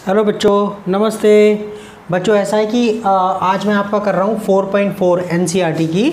Hello बच्चों, नमस्ते। बच्चों ऐसा है कि आज मैं आपका कर रहा हूँ 4.4 एनसीईआरटी की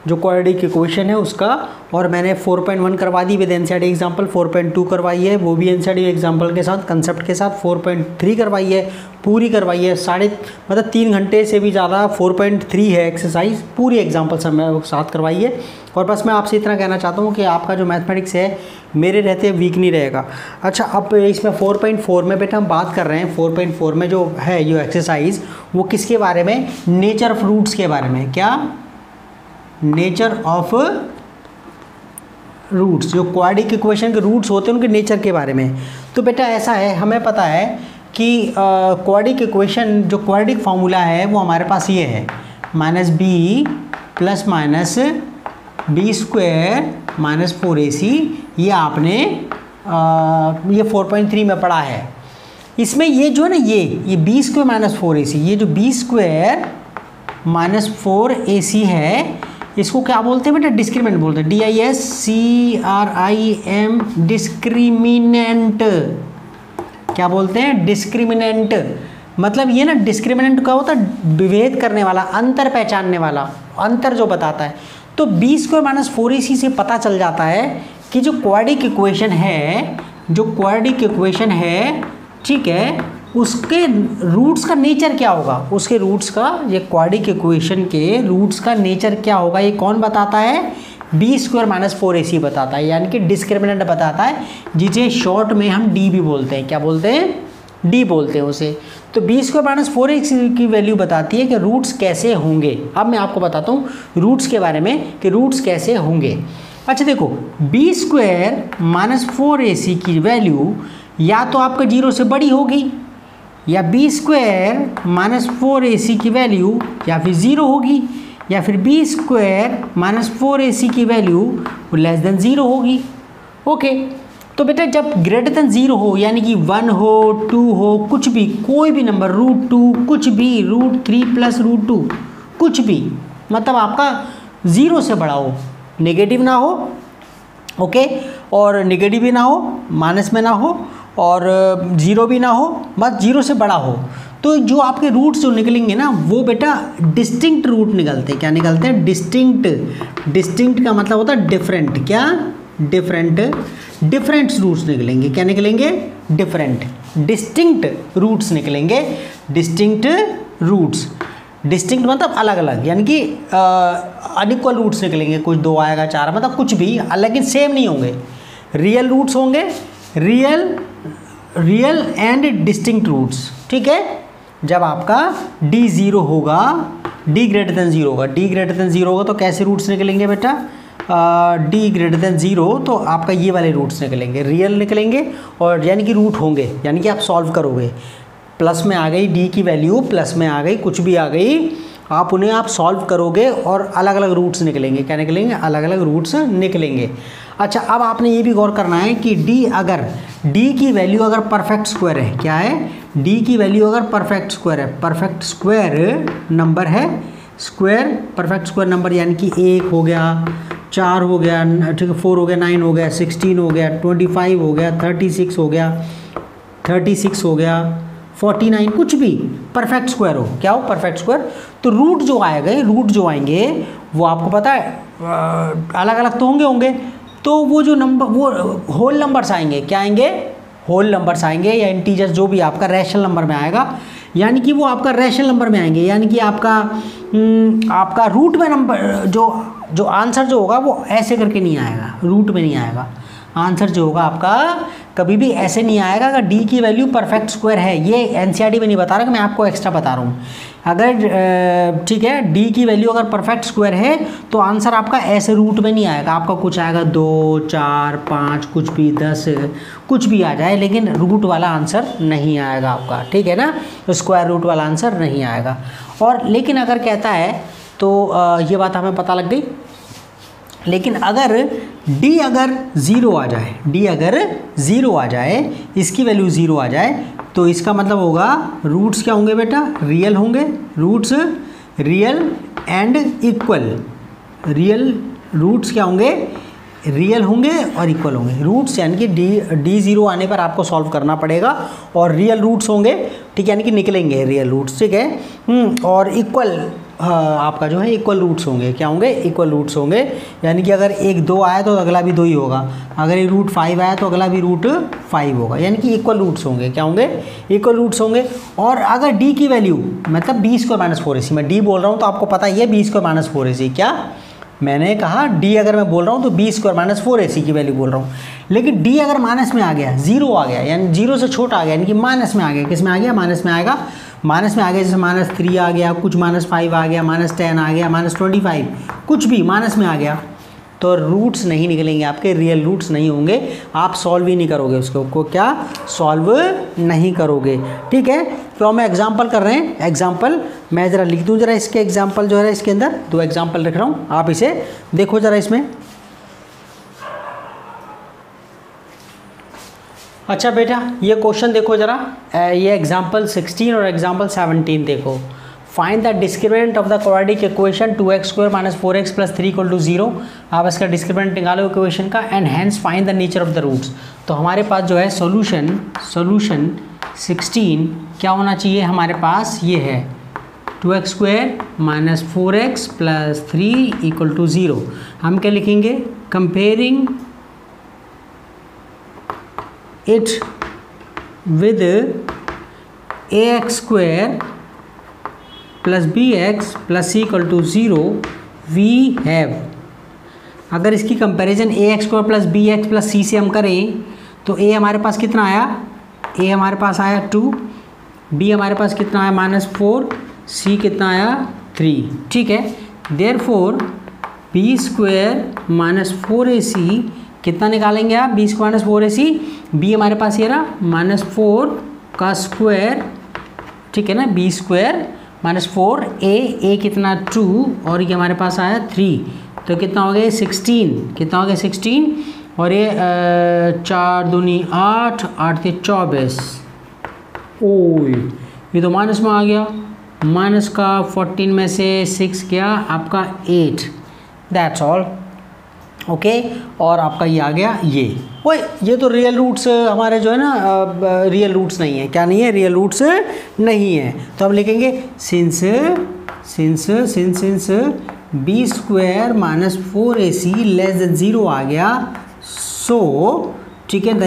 जो क्वाड्रेटिक इक्वेशन है उसका, और मैंने 4.1 करवा दी विद एनसीईआरटी एग्जांपल, 4.2 करवाई है वो भी एनसीईआरटी एग्जांपल के साथ, कंसेप्ट के साथ, 4.3 करवाई है पूरी करवाई है, 3 घंटे से भी ज़्यादा 4.3 है एक्सरसाइज, पूरी एग्जांपल सब मैं साथ करवाई है। और बस मैं आपसे इतना कहना चाहता हूँ कि आपका जो मैथमेटिक्स है मेरे रहते वीक नहीं रहेगा। अच्छा, अब इसमें 4.4 में बेटा हम बात कर रहे हैं, 4.4 में जो है ये एक्सरसाइज वो किसके बारे में, नेचर ऑफ रूट्स के बारे में। क्या? नेचर ऑफ रूट्स, जो क्वाड्रेटिक इक्वेशन के रूट्स होते हैं उनके नेचर के बारे में। तो बेटा ऐसा है, हमें पता है कि क्वाड्रेटिक इक्वेशन जो क्वाड्रेटिक फार्मूला है वो हमारे पास ये है, -b plus minus B square minus 4ac। ये आपने ये 4.3 में पढ़ा है। इसमें ये जो है ना ये बी स्क्वायर माइनस 4ac, ये जो बी स्क्वायर माइनस 4ac है इसको क्या बोलते हैं बेटा? डिस्क्रिमिनेंट बोलते हैं, DISCRIM, डिस्क्रिमिनेंट। क्या बोलते हैं? डिस्क्रिमिनेंट। मतलब ये ना डिस्क्रिमिनेंट का होता है विभेद करने वाला, अंतर पहचानने वाला, अंतर जो बताता है। तो बी स्क्वायर माइनस 4ac से पता चल जाता है कि जो क्वाड्रेटिक इक्वेशन है, ठीक है, उसके रूट्स का नेचर क्या होगा, उसके रूट्स का, ये क्वाड्रेटिक इक्वेशन के रूट्स का नेचर क्या होगा, ये कौन बताता है? बी स्क्वायर माइनस 4ac बताता है, यानी कि डिस्क्रिमिनेंट बताता है, जिसे शॉर्ट में हम डी भी बोलते हैं। क्या बोलते हैं? डी बोलते हैं उसे। तो बी स्क्वायर माइनस 4ac की वैल्यू बताती है कि रूट्स कैसे होंगे। अब मैं आपको बताता हूँ रूट्स के बारे में कि रूट्स कैसे होंगे। अच्छा देखो, बी स्क्वायर माइनस 4ac की वैल्यू या तो आपका 0 से बड़ी होगी, या बी स्क्वायर माइनस 4ac की वैल्यू या फिर 0 होगी, या फिर बी स्क्वायर माइनस 4ac की वैल्यू लेस देन 0 होगी। ओके, तो बेटा जब ग्रेटर देन 0 हो, यानी कि 1 हो, 2 हो, कुछ भी, कोई भी नंबर, √2 कुछ भी, √3 प्लस √2 कुछ भी, मतलब आपका 0 से बड़ा हो, नेगेटिव ना हो, ओके, और नेगेटिव भी ना हो, माइनस में ना हो, और 0 भी ना हो, बस 0 से बड़ा हो, तो जो आपके रूट्स जो निकलेंगे ना वो बेटा डिस्टिंक्ट रूट निकलते हैं। क्या निकलते हैं? डिस्टिंक्ट। डिस्टिंक्ट का मतलब होता है डिफरेंट। क्या? डिफरेंट रूट्स निकलेंगे। क्या निकलेंगे? डिफरेंट, डिस्टिंक्ट रूट्स निकलेंगे। डिस्टिंक्ट रूट्स, डिस्टिंक्ट मतलब अलग अलग, यानी कि अनइक्वल रूट्स निकलेंगे, कुछ 2 आएगा, 4, मतलब कुछ भी, लेकिन सेम नहीं होंगे। रियल रूट्स होंगे, रियल एंड डिस्टिंक्ट रूट्स, ठीक है। जब आपका d 0 होगा, d ग्रेटर देन 0 होगा, d ग्रेटर देन 0 होगा तो कैसे रूट्स निकलेंगे बेटा? d ग्रेटर देन 0 तो आपका ये वाले रूट्स निकलेंगे, रियल निकलेंगे, और यानी कि रूट होंगे, यानी कि आप सॉल्व करोगे। प्लस में आ गई d की वैल्यू, प्लस में आ गई, कुछ भी आ गई, आप उन्हें आप सॉल्व करोगे और अलग अलग रूट्स निकलेंगे। क्या निकलेंगे? अलग अलग रूट्स निकलेंगे। अच्छा, अब आपने ये भी गौर करना है कि d की वैल्यू अगर परफेक्ट स्क्वायर है, क्या है? d की वैल्यू अगर परफेक्ट स्क्वायर है, परफेक्ट स्क्वायर नंबर है, स्क्वायर परफेक्ट स्क्वायर नंबर, यानी कि 1 हो गया, 4 हो गया, ठीक है, 4 हो गया, 9 हो गया, 16 हो गया, 25 हो गया, 36 हो गया, 36 हो गया, 49, कुछ भी परफेक्ट स्क्वायर हो। क्या हो? Perfect square. तो रूट जो आएंगे वो आपको पता है अलग अलग तो होंगे, तो वो जो नंबर, वो होल नंबर्स आएंगे। क्या आएंगे? होल नंबर्स आएंगे, या इंटीजर्स, जो भी आपका रैशनल नंबर में आएगा, यानी कि वो आपका रैशनल नंबर में आएंगे, यानी कि आपका रूट में नंबर जो आंसर जो होगा वो ऐसे करके नहीं आएगा, रूट में नहीं आएगा। आंसर जो होगा आपका कभी भी ऐसे नहीं आएगा अगर d की वैल्यू परफेक्ट स्क्वायर है। ये एनसीईआरटी में नहीं बता रहा, कि मैं आपको एक्स्ट्रा बता रहा हूँ। अगर ठीक है, d की वैल्यू अगर परफेक्ट स्क्वायर है तो आंसर आपका ऐसे रूट में नहीं आएगा, आपका कुछ आएगा 2, 4, 5, कुछ भी 10, कुछ भी आ जाए, लेकिन रूट वाला आंसर नहीं आएगा आपका, ठीक है ना, तो स्क्वायर रूट वाला आंसर नहीं आएगा। और लेकिन अगर कहता है तो ये बात हमें पता लग गई, लेकिन अगर d अगर 0 आ जाए, d अगर 0 आ जाए, इसकी वैल्यू 0 आ जाए, तो इसका मतलब होगा रूट्स क्या होंगे बेटा? रियल होंगे, roots real and equal. Real roots क्या होंगे? रियल होंगे और इक्वल होंगे रूट्स, यानी कि D0 आने पर आपको सॉल्व करना पड़ेगा और रियल रूट्स होंगे, ठीक है, यानी कि निकलेंगे रियल रूट्स, ठीक है। और इक्वल आपका जो है इक्वल रूट्स होंगे, क्या होंगे, इक्वल रूट्स होंगे, यानी कि अगर एक 2 आया तो अगला भी 2 ही होगा, अगर ये रूट 5 आया तो अगला भी रूट 5 होगा, यानी कि इक्वल रूट्स होंगे, क्या होंगे, इक्वल रूट्स होंगे। और अगर D की वैल्यू मतलब B² - 4AC, मैं D बोल रहा हूँ तो आपको पता ही है B² - 4AC, क्या मैंने कहा D अगर मैं बोल रहा हूँ तो B² - 4AC की वैल्यू बोल रहा हूँ, लेकिन D अगर माइनस में आ गया, 0 आ गया, यानी 0 से छोटा आ गया, यानी कि माइनस में आ गया, किस में आ गया, माइनस में आएगा, माइनस में आ गया, जैसे -3 आ गया, कुछ -5 आ गया, -10 आ गया, -25, कुछ भी माइनस में आ गया, तो रूट्स नहीं निकलेंगे आपके, रियल रूट्स नहीं होंगे, आप सॉल्व ही नहीं करोगे उसको, को क्या सॉल्व नहीं करोगे, ठीक है। तो हम एग्जांपल कर रहे हैं, एग्जांपल मैं ज़रा लिख दूँ, ज़रा इसके एग्जांपल जो है इसके अंदर 2 एग्जांपल रख रहा हूँ, आप इसे देखो ज़रा इसमें। अच्छा बेटा ये क्वेश्चन देखो ज़रा, ये एग्जांपल 16 और एग्जांपल 17 देखो। Find the discriminant of the quadratic equation 2x² - 4x + 3 = 0। आप इसका डिस्क्रिमिनेंट निकालो इक्वेशन का, and hence find the nature of the roots. तो हमारे पास जो है सॉल्यूशन 16 क्या होना चाहिए, हमारे पास ये है 2x² - 4x + 3 = 0। हम क्या लिखेंगे, comparing it with ax² + bx + c = 0 we have. अगर इसकी कंपैरिजन ax² + bx + c से हम करें तो a हमारे पास कितना आया, a हमारे पास आया 2, b हमारे पास कितना आया -4, c कितना आया 3, ठीक है। देयरफॉर b² - 4ac कितना निकालेंगे आप, b² - 4ac, b हमारे पास ये रहा -4 का स्क्वायर, ठीक है ना, b² - 4, a कितना 2 और ये हमारे पास आया 3, तो कितना हो गया 16, कितना हो गया 16, और ये 4 दूनी 8, 8 × 24, ओए ये तो माइनस में आ गया, माइनस का 14 में से 6 गया आपका 8, दैट्स ऑल, ओके। और आपका ये आ गया ये तो रियल रूट्स हमारे जो है ना, रियल रूट्स नहीं है, क्या नहीं है, रियल रूट्स नहीं है, तो हम लिखेंगे सिंस b² - 4ac < 0 आ गया, सो ठीक है, the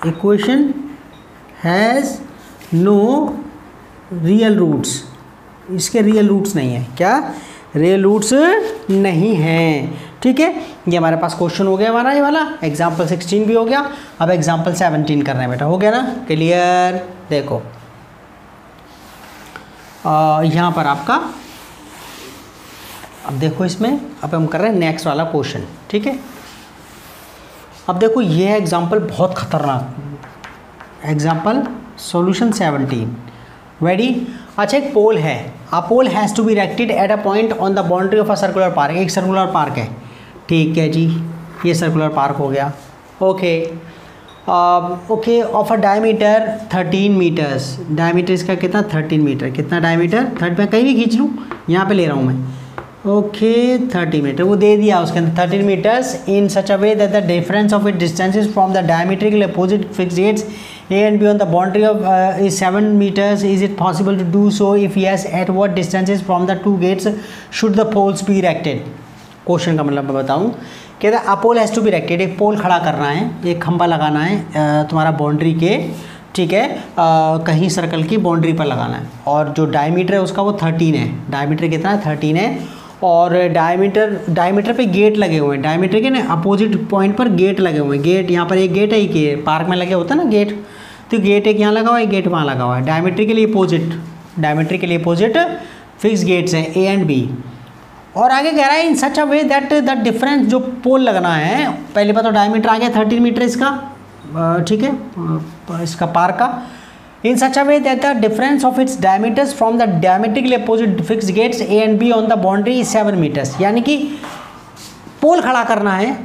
equation has no real roots, इसके रियल रूट्स नहीं है, क्या रियल रूट्स नहीं हैं, ठीक है। ये हमारे पास क्वेश्चन हो गया हमारा, ये वाला एग्जाम्पल 16 भी हो गया। अब एग्जाम्पल 17 कर रहे हैं बेटा, हो गया ना, क्लियर। देखो यहाँ पर आपका, अब देखो इसमें, अब हम कर रहे हैं नेक्स्ट वाला क्वेश्चन, ठीक है। अब देखो ये है एग्जाम्पल बहुत खतरनाक, एग्जाम्पल सॉल्यूशन 17, रेडी। अच्छा एक पोल है, a pole has to be erected at a point on the boundary of a circular park, एक सर्कुलर पार्क है, ठीक है जी, ये सर्कुलर पार्क हो गया, okay. Okay, of a diameter 13 metres, diameter इसका कितना 13 मीटर, कितना डायमीटर 30, मैं कहीं भी खींच लूँ, यहाँ पे ले रहा हूँ मैं, ओके 30 मीटर वो दे दिया उसके अंदर 13 metres, in such a way that the difference of it distances from the diametrically opposite fixed gates A and B on the boundary of is 7 meters. Is it possible to do so? If yes, at what distances from the two gates should the poles be erected? Question का मतलब मैं बताऊँ, कहता है a pole has to be erected, एक पोल खड़ा करना है, एक खंभा लगाना है तुम्हारा बाउंड्री के, ठीक है, कहीं सर्कल की बाउंड्री पर लगाना है, और जो डायमीटर है उसका वो 13 है, डायमीटर कितना है 13 है, और डायमीटर पे गेट लगे हुए हैं, डायमीटर के ना अपोजिट पॉइंट पर गेट लगे हुए हैं, गेट यहाँ पर एक गेट है, कि पार्क में लगे होता है ना गेट, तो गेट एक यहाँ लगा हुआ है, गेट वहाँ लगा हुआ है, डायमीटर के लिए अपोजिट फिक्स गेट्स हैं A एंड B। और आगे कह रहा है इन such a way that the difference, जो पोल लगना है, पहले बात तो डायमीटर आ गया 13 मीटर इसका, ठीक है, इसका पार्क का, in such a way that the difference of its diameters from the diametrically opposite fix gates A and B on the boundary is 7 metres, यानी कि पोल खड़ा करना है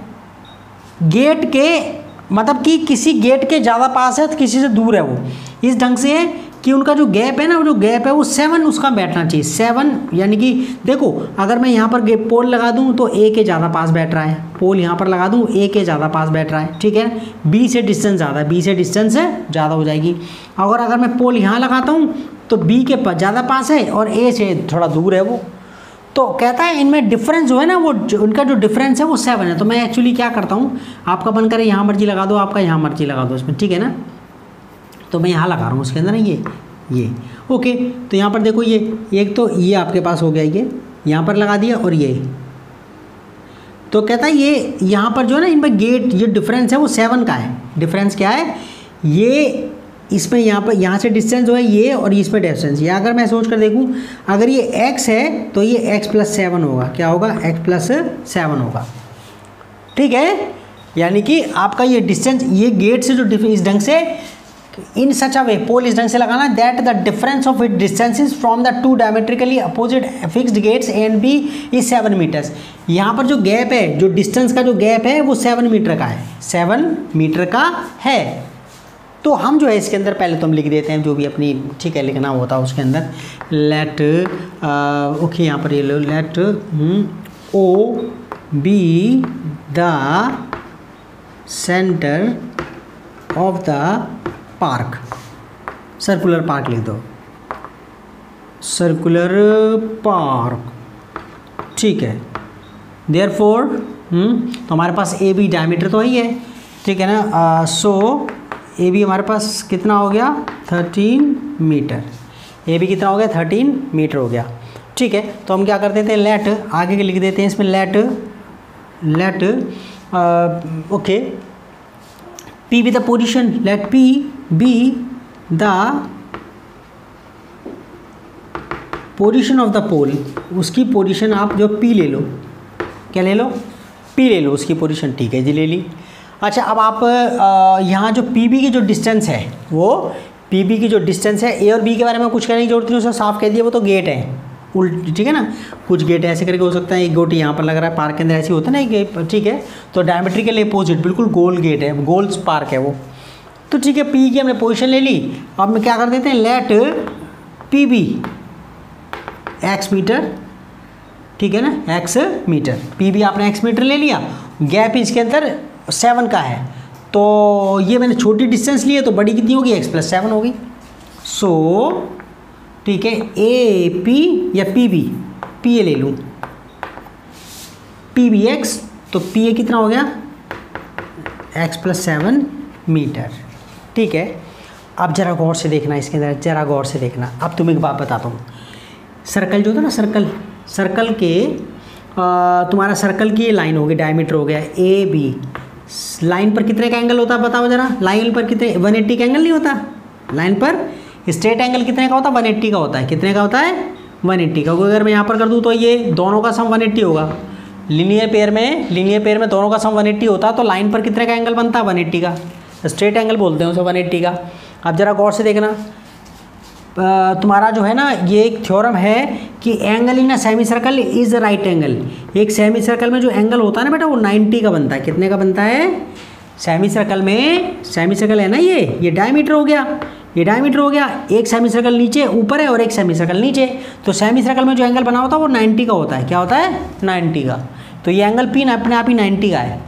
गेट के, मतलब कि किसी गेट के ज़्यादा पास है तो किसी से दूर है वो, इस ढंग से है कि उनका जो गैप है ना, वो जो गैप है वो 7 उसका बैठना चाहिए। 7 यानी कि देखो अगर मैं यहाँ पर पोल लगा दूँ तो ए के ज़्यादा पास बैठ रहा है, पोल यहाँ पर लगा दूँ ए के ज़्यादा पास बैठ रहा है, ठीक है। बी से डिस्टेंस ज़्यादा है, बी से डिस्टेंस ज़्यादा हो जाएगी। और अगर मैं पोल यहाँ लगाता हूँ तो बी के ज़्यादा पास है और ए से थोड़ा दूर है वो, तो कहता है इनमें डिफरेंस जो है ना, वो उनका जो डिफरेंस है वो 7 है। तो मैं एक्चुअली क्या करता हूँ, आपका मन करे यहाँ मर्जी लगा दो, आपका यहाँ मर्जी लगा दो इसमें, ठीक है ना। तो मैं यहाँ लगा रहा हूँ उसके अंदर ना ये ओके। तो यहाँ पर देखो ये एक तो ये आपके पास हो गया, ये यहाँ पर लगा दिया और ये, तो कहता है ये यहाँ पर जो है ना इनमें गेट ये डिफरेंस है वो 7 का है। डिफरेंस क्या है, ये इसमें यहाँ पर यहाँ से डिस्टेंस जो है ये और इसमें डिस्टेंस, या अगर मैं सोच कर देखूँ अगर ये x है तो ये x + 7 होगा। क्या होगा, x + 7 होगा, ठीक है। यानी कि आपका ये डिस्टेंस, ये गेट से जो इस ढंग से इन सच अ वे पोल इस ढंग से लगाना that the difference of it distances from the 2 diametrically opposite fixed gates A and B is 7 metres. यहाँ पर जो गैप है, जो डिस्टेंस का जो गैप है वो 7 मीटर का है, 7 मीटर का है। तो हम जो है इसके अंदर पहले तो हम लिख देते हैं जो भी अपनी, ठीक है, लिखना होता है उसके अंदर। लेट ओके यहाँ पर ये लो, let O be the centre of the park, circular park लिख दो, सर्कुलर पार्क, ठीक है। देयरफॉर तो हमारे पास ए बी डायमीटर तो ही है, ठीक है ना। सो ए बी हमारे पास कितना हो गया, 13 मीटर। ए बी कितना हो गया, 13 मीटर हो गया, ठीक है। तो हम क्या कर देते हैं, लेट आगे के लिख देते हैं इसमें, let okay P be the position, let P be the position of the pole, उसकी पोजिशन आप जो पी ले लो, क्या ले लो, पी ले लो उसकी पोजिशन, ठीक है जी, ले ली। अच्छा अब आप यहाँ जो पी बी की जो डिस्टेंस है, वो पी बी की जो डिस्टेंस है, ए और बी के बारे में कुछ कहने की जरूरत नहीं, उसने साफ कह दिया वो तो गेट है उल्ट, ठीक है ना। कुछ गेट ऐसे करके हो सकता है, एक गोटी यहाँ पर लग रहा है पार्क के अंदर ऐसे होता है ना एक गेट, ठीक है। तो डायमेट्रिकल अपोजिट बिल्कुल गोल गेट है, गोल पार्क है वो, तो ठीक है। पी की हमने पोजीशन ले ली, अब हम क्या कर देते हैं, let P B x metre, ठीक है ना, एक्स मीटर। पी बी आपने एक्स मीटर ले लिया, गैप इसके अंदर 7 का है, तो ये मैंने छोटी डिस्टेंस ली है तो बड़ी कितनी होगी, x + 7 होगी। सो ठीक है, ए पी या पी बी, पी ए ले लूँ, पी बी एक्स, तो पी ए कितना हो गया, x + 7 मीटर, ठीक है। अब जरा गौर से देखना इसके अंदर, जरा गौर से देखना। अब तुम्हें एक बात बताता हूँ, सर्कल जो था ना, सर्कल के तुम्हारा सर्कल की लाइन होगी, डायमीटर हो गया ए बी, लाइन पर कितने का एंगल होता है बताओ जरा, लाइन पर कितने, 180 का एंगल नहीं होता, लाइन पर स्ट्रेट एंगल कितने का होता है, 180 का होता है। कितने का होता है, 180 का। अगर मैं यहाँ पर कर दूँ तो ये दोनों का सम 180 होगा, लीनियर पेयर में दोनों का सम 180 होता है, तो लाइन पर कितने का एंगल बनता है, 180 का, स्ट्रेट एंगल बोलते हैं उसे, 180 का। अब जरा गौर से देखना, तुम्हारा जो है ना ये एक थ्योरम है कि angle in a semi circle is right angle. एक सेमी सर्कल में जो एंगल होता है ना बेटा वो 90 का बनता है। कितने का बनता है, सेमी सर्कल में, सेमी सर्कल है ना ये डायमीटर हो गया, ये डायमीटर हो गया। एक सेमी सर्कल नीचे ऊपर है और एक सेमी सर्कल नीचे, तो सेमी सर्कल में जो एंगल बना होता है वो 90 का होता है। क्या होता है, 90 का। तो ये एंगल पी अपने आप ही 90 का है,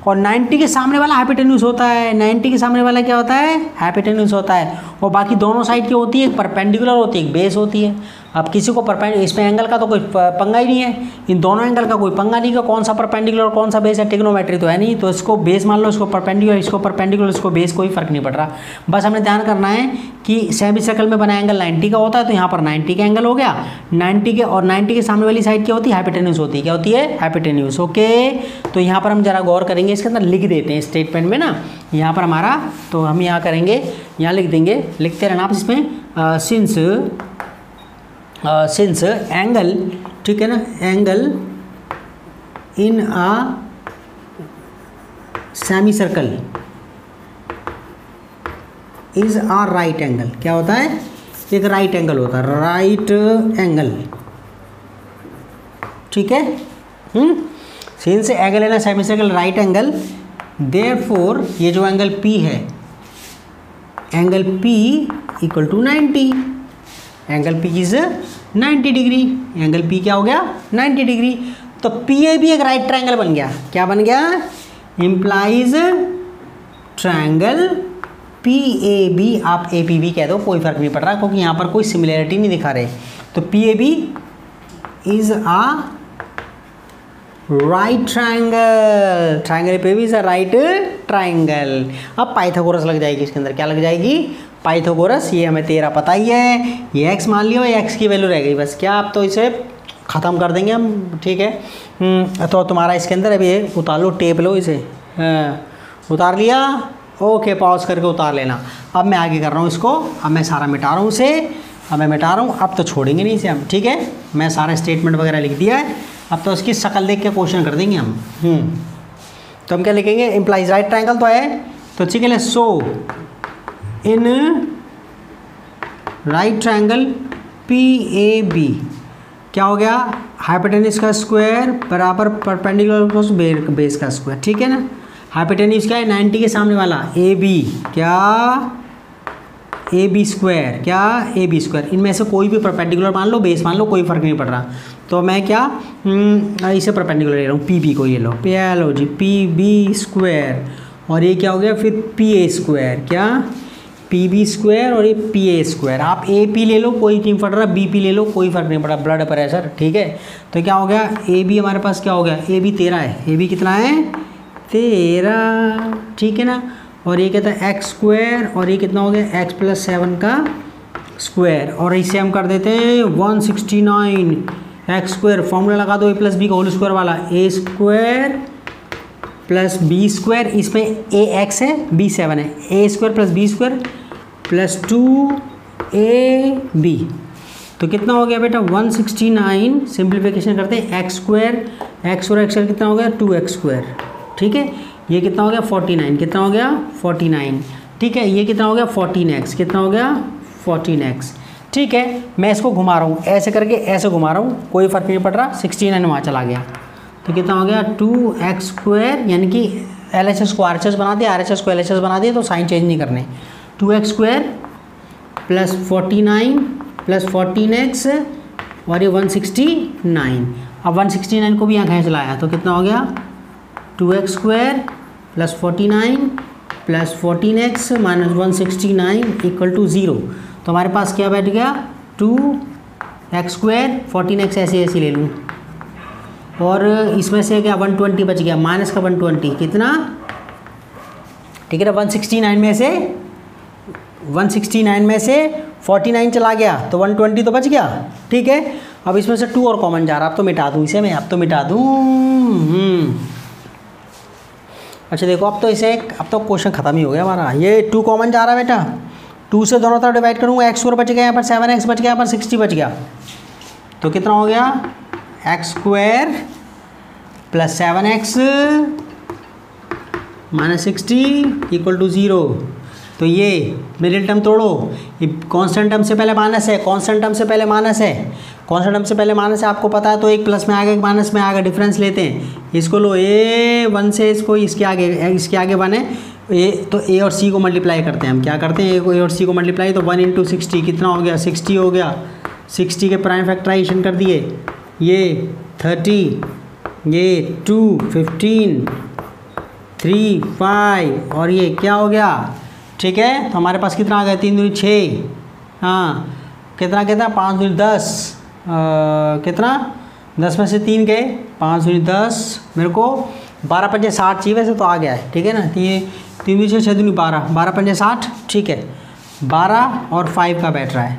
और 90 के सामने वाला हाइपोटेन्यूज होता है। 90 के सामने वाला क्या होता है, हाइपोटेन्यूज होता है। और बाकी दोनों साइड की होती है, एक परपेंडिकुलर होती है, एक बेस होती है। अब किसी को परपेंडिकुलर, इसमें एंगल का तो कोई पंगा ही नहीं है, इन दोनों एंगल का कोई पंगा नहीं, का कौन सा परपेंडिकुलर और कौन सा बेस है, ट्रिग्नोमेट्री तो है नहीं, तो इसको बेस मान लो, इसको परपेंडिकुलर, इसको बेस, कोई फर्क नहीं पड़ रहा। बस हमें ध्यान करना है कि सेमी सर्कल में बना एंगल 90 का होता है, तो यहाँ पर 90 का एंगल हो गया, 90 के, और 90 के सामने वाली साइड क्या होती है, हाइपोटेन्यूज होती है। क्या होती है, हाइपोटेन्यूज। ओके, तो यहाँ पर हम जरा गौर करेंगे, इसके अंदर लिख देते हैं स्टेटमेंट में ना, यहाँ पर हमारा, तो हम यहाँ करेंगे, यहाँ लिख देंगे, लिखते रहना आप इसमें, सिंस एंगल, ठीक है ना, angle in a semi circle is a right angle. क्या होता है, एक राइट एंगल होता है, राइट एंगल, ठीक है। Since angle in a semi circle right angle, therefore ये जो एंगल P है, angle P equal to 90, angle P is 90 degree, angle P क्या हो गया 90 डिग्री। तो PAB एक राइट ट्रायंगल बन गया, क्या बन गया, इम्प्लाइज ट्रायंगल PAB, आप APB कह दो कोई फर्क नहीं पड़ रहा क्योंकि यहाँ पर कोई सिमिलरिटी नहीं दिखा रहे। तो PAB is a right triangle, triangle PAB is a right triangle. अब पाइथागोरस लग जाएगी इसके अंदर, क्या लग जाएगी, पाइथागोरस। ये हमें 13 पता ही है, ये x मान लिया, ये x की वैल्यू रह गई बस, क्या आप तो इसे ख़त्म कर देंगे हम, ठीक है। तो तुम्हारा इसके अंदर अभी उतार लो, टेप लो इसे, उतार लिया, ओके, पॉज करके उतार लेना। अब मैं आगे कर रहा हूँ इसको, अब मैं सारा मिटा रहा हूँ इसे, अब मैं मिटा रहा हूँ, अब तो छोड़ेंगे नहीं इसे हम, ठीक है। मैं सारा स्टेटमेंट वगैरह लिख दिया है, अब तो इसकी शक्ल देख के क्वेश्चन कर देंगे हम। तो हम क्या लिखेंगे, इम्प्लाइज राइट ट्रायंगल तो है, तो ठीक है, सो इन राइट ट्रायंगल PAB क्या हो गया, हाइपोटेन्यूज का स्क्वायर बराबर परपेंडिकुलर बेस का स्क्वायर, ठीक है ना। हाइपोटेन्यूज क्या है, 90 के सामने वाला AB, क्या AB स्क्वायर, क्या AB स्क्वायर, इनमें से कोई भी परपेंडिकुलर मान लो, बेस मान लो, कोई फर्क नहीं पड़ रहा। तो मैं क्या इसे परपेंडिकुलर ले रहा हूँ, PB को, ये लो लो जी, PB स्क्वायर, और ये क्या हो गया फिर PA स्क्वायर, क्या PB स्क्वायर, और ये PA स्क्वायर। आप AP ले लो, कोई नहीं पड़ रहा, BP ले लो, कोई फर्क नहीं पड़ा, ब्लड प्रेशर, ठीक है। तो क्या हो गया, AB हमारे पास क्या हो गया, AB 13 है, AB कितना है 13, ठीक है ना। और ये कहता है x स्क्वायर, और ये कितना हो गया x + 7 का स्क्वायर, और इसे हम कर देते हैं 169 x स्क्वायर, फॉर्मूला लगा दो a + b का होल स्क्वायर वाला, a square plus b square, इसमें a x है b 7 है, a square plus b square plus 2ab, तो कितना हो गया बेटा 169, सिंप्लीफिकेशन करते हैं x स्क्वायर, x और x कितना हो गया 2x स्क्वायर, ठीक है। ये कितना हो गया 49, कितना हो गया 49, ठीक है। ये कितना हो गया 14x, कितना हो गया 14x, ठीक है। मैं इसको घुमा रहा हूँ ऐसे करके, ऐसे घुमा रहा हूँ, कोई फर्क नहीं पड़ रहा, 69 वहाँ चला गया, तो कितना हो गया 2x स्क्वायर, यानी कि LHS को RHS बना दिया, RHS को LHS बना दिया, तो साइन चेंज नहीं करने, 2x square plus 49 plus 14x, और ये 169। अब 169 को भी यहाँ खींच लाया, तो कितना हो गया 2x square plus 49 plus 14x minus 169 equal to 0। तो हमारे पास क्या बैठ गया 2x स्क्वायर, 14x ऐसे ऐसे ले लूँ, और इसमें से क्या 120 बच गया, माइनस का 120 कितना, ठीक है ना। 169 में से 49 चला गया, तो 120 तो बच गया, ठीक है। अब इसमें से 2 और कॉमन जा रहा, अब तो मिटा दूँ इसे मैं, अब तो मिटा दूँ। अच्छा देखो, अब तो इसे, अब तो क्वेश्चन खत्म ही हो गया हमारा। ये 2 कॉमन जा रहा है बेटा, 2 से दोनों तरफ डिवाइड करूँगा, x4 बच गया, यहाँ पर 7x बच गया, यहाँ पर 60 बच गया, तो कितना हो गया x square plus 7x minus 60 equal to 0। तो ये मिडिल टर्म तोड़ो, ये कांस्टेंट टर्म से पहले माइनस है, कांस्टेंट टर्म से पहले माइनस है, कांस्टेंट टर्म से पहले माइनस है, आपको पता है, तो एक प्लस में आएगा एक माइनस में आएगा, डिफरेंस लेते हैं। इसको लो a1 से, इसको इसके आगे 1 है, तो a और c को मल्टीप्लाई करते हैं हम, क्या करते हैं a और c को मल्टीप्लाई, तो 1 × 60 कितना हो गया 60 हो गया, 60 के प्राइम फैक्टराइजेशन कर दिए, ये 30, ये 2 15 3 5, और ये क्या हो गया, ठीक है। तो हमारे पास कितना आ गया 3 दूनी 6, हाँ कितना 5 दूनी 10, कितना 10 में से 3 गए, 5 दूनी 10, मेरे को 12 पंजे 60 चाहिए वैसे तो आ गया है, ठीक है ना। तो ये 3 दूनी 6 दूनी 12, 12 पंजे 60, ठीक है। 12 और 5 का बैठ रहा है।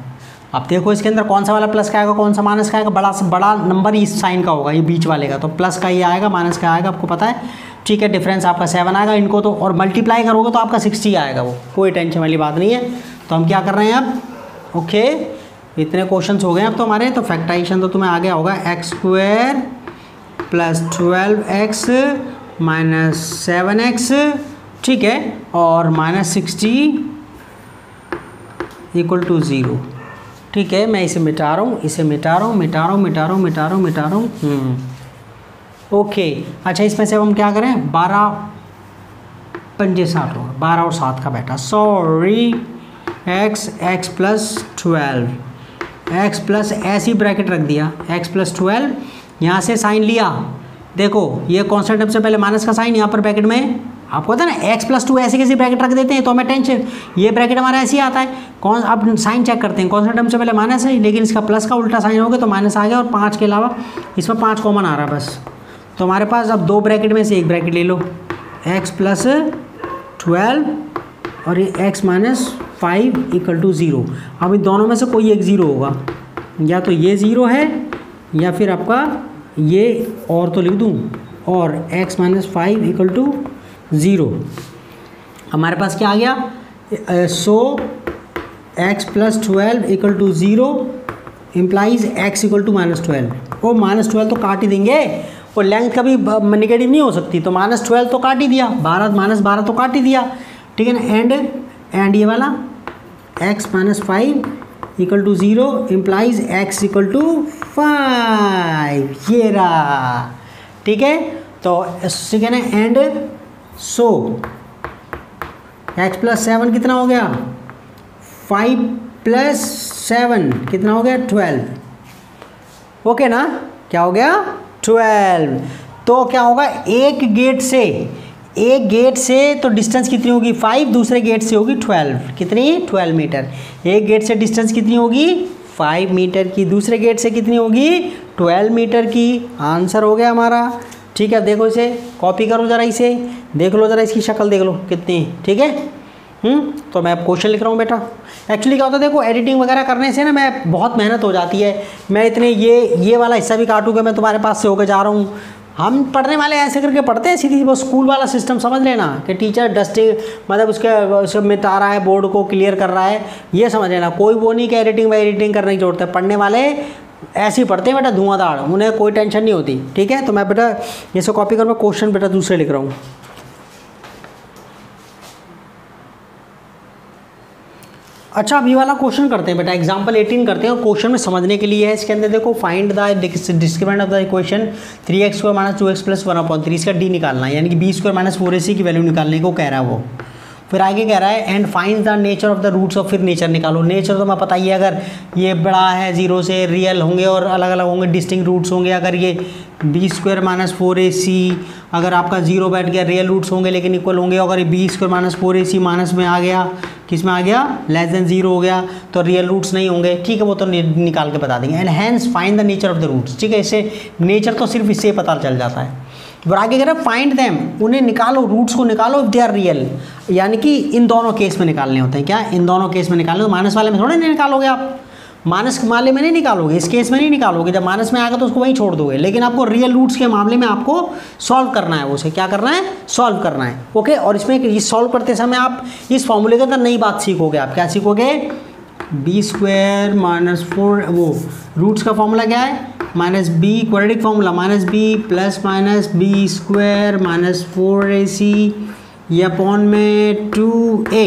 अब देखो इसके अंदर कौन सा वाला प्लस का आएगा, कौन सा माइनस का आएगा, बड़ा से बड़ा नंबर इस साइन का होगा, ये बीच वाले का, तो प्लस का ये आएगा, माइनस का आएगा, आपको पता है, ठीक है। डिफरेंस आपका 7 आएगा, इनको तो और मल्टीप्लाई करोगे तो आपका 60 आएगा, वो कोई टेंशन वाली बात नहीं है। तो हम क्या कर रहे हैं अब, ओके, इतने क्वेश्चंस हो गए अब तो हमारे, तो फैक्टराइजेशन तो तुम्हें आ गया होगा, x square plus 12x minus 7x, ठीक है, और माइनस 60 इक्वल टू 0, ठीक है। मैं इसे मिटा रहा हूँ, इसे मिटा रहा हूँ, ओके। अच्छा इसमें से अब हम क्या करें, 12 पंजे 60 होगा, 12 और 7 का बैठा, sorry x plus 12, x plus ऐसी ब्रैकेट रख दिया, एक्स प्लस 12, यहाँ से साइन लिया, देखो ये कॉन्स्टेंट टर्म से पहले माइनस का साइन, यहाँ पर ब्रैकेट में आपको पता है ना एक्स प्लस 2 ऐसे कैसे ब्रैकेट रख देते हैं तो हमें टेंशन, ये ब्रैकेट हमारा ऐसे ही आता है। कौन अब साइन चेक करते हैं, कॉन्स्टेंट टर्म से पहले माइनस है लेकिन इसका प्लस का उल्टा साइन हो गया तो माइनस आ गया, और 5 के अलावा इसमें 5 कॉमन आ रहा है बस। तो हमारे पास अब 2 ब्रैकेट में से एक ब्रैकेट ले लो, एक्स प्लस 12 और ये एक्स माइनस 5 इक्वल टू 0। अब इन दोनों में से कोई एक 0 होगा, या तो ये 0 है या फिर आपका ये, और तो लिख दूँ, और x माइनस 5 इक्वल टू 0। हमारे पास क्या आ गया, so x plus 12 equal to 0 implies x equal to minus 12। वो माइनस 12 तो काट ही देंगे, और लेंथ कभी निगेटिव नहीं हो सकती, तो माइनस 12 तो काट ही दिया, 12 माइनस 12 तो काट ही दिया, ठीक है ना। एंड ये वाला x minus 5 equal to 0 implies x equal to 5, ये रहा, ठीक है। तो ठीक है ना, एंड सो x प्लस 7 कितना हो गया, 5 प्लस 7 कितना हो गया, 12, ओके ना, क्या हो गया 12। तो क्या होगा, एक गेट से तो डिस्टेंस कितनी होगी 5, दूसरे गेट से होगी 12, कितनी 12 मीटर। एक गेट से डिस्टेंस कितनी होगी 5 मीटर की, दूसरे गेट से कितनी होगी 12 मीटर की। आंसर हो गया हमारा, ठीक है। देखो इसे कॉपी करो ज़रा, इसे देख लो ज़रा, इसकी शक्ल देख लो कितनी, ठीक है। तो मैं अब क्वेश्चन लिख रहा हूँ बेटा। एक्चुअली क्या होता है, देखो एडिटिंग वगैरह करने से ना मैं बहुत मेहनत हो जाती है, मैं इतने ये वाला हिस्सा भी काटूंगा, मैं तुम्हारे पास से होकर जा रहा हूँ। हम पढ़ने वाले ऐसे करके पढ़ते हैं सीधी, वो स्कूल वाला सिस्टम समझ लेना कि टीचर डस्टिंग मतलब उसके मिटा रहा है, बोर्ड को क्लियर कर रहा है, ये समझ लेना। कोई वो नहीं कि एडिटिंग करने की जरूरत है, पढ़ने वाले ऐसे ही पढ़ते हैं बेटा धुआंधार, उन्हें कोई टेंशन नहीं होती, ठीक है। तो मैं बेटा ये सब कॉपी कर, मैं क्वेश्चन बेटा दूसरे लिख रहा हूँ। अच्छा अब ये वाला क्वेश्चन करते हैं बेटा, एग्जाम्पल 18 करते हैं, और क्वेश्चन में समझने के लिए है। इसके अंदर देखो, find the discriminant of the equation 3x² minus 2x plus 1/3, इसका d निकालना है, यानी कि b² माइनस 4ac की वैल्यू निकालने को कह रहा है वो। फिर आगे कह रहा है and find the nature of the roots of, फिर नेचर निकालो। नेचर तो मैं पता ही है, अगर ये बड़ा है 0 से, रियल होंगे और अलग अलग होंगे, डिस्टिंक्ट रूट्स होंगे। अगर ये b² माइनस 4ac अगर आपका 0 बैठ गया, रियल रूट्स होंगे लेकिन इक्वल होंगे। अगर ये b² माइनस 4ac माइनस में आ गया, किस में आ गया, लेस देन 0 हो गया, तो रियल रूट्स नहीं होंगे, ठीक है। वो तो निकाल के बता देंगे। And hence find the nature of the roots, ठीक है। इससे नेचर तो सिर्फ इससे पता चल जाता है। और आगे कह रहे हैं फाइंड देम, उन्हें निकालो, रूट्स को निकालो इफ दे आर रियल, यानी कि इन दोनों केस में निकालने होते हैं। क्या इन दोनों केस में निकालने, माइनस वाले में थोड़े नहीं निकालोगे आप, माइनस वाले में नहीं निकालोगे, इस केस में नहीं निकालोगे। जब माइनस में आएगा तो उसको वहीं छोड़ दोगे, लेकिन आपको रियल रूट्स के मामले में आपको सॉल्व करना है, उसे क्या करना है, सॉल्व करना है, ओके। और इसमें ये सॉल्व करते समय आप इस फॉर्मूले के अंदर नई बात सीखोगे। आप क्या सीखोगे, b² माइनस 4, वो रूट्स का फॉर्मूला क्या है, minus b, quadratic formula minus b plus minus b² minus 4ac ये अपॉन में 2a।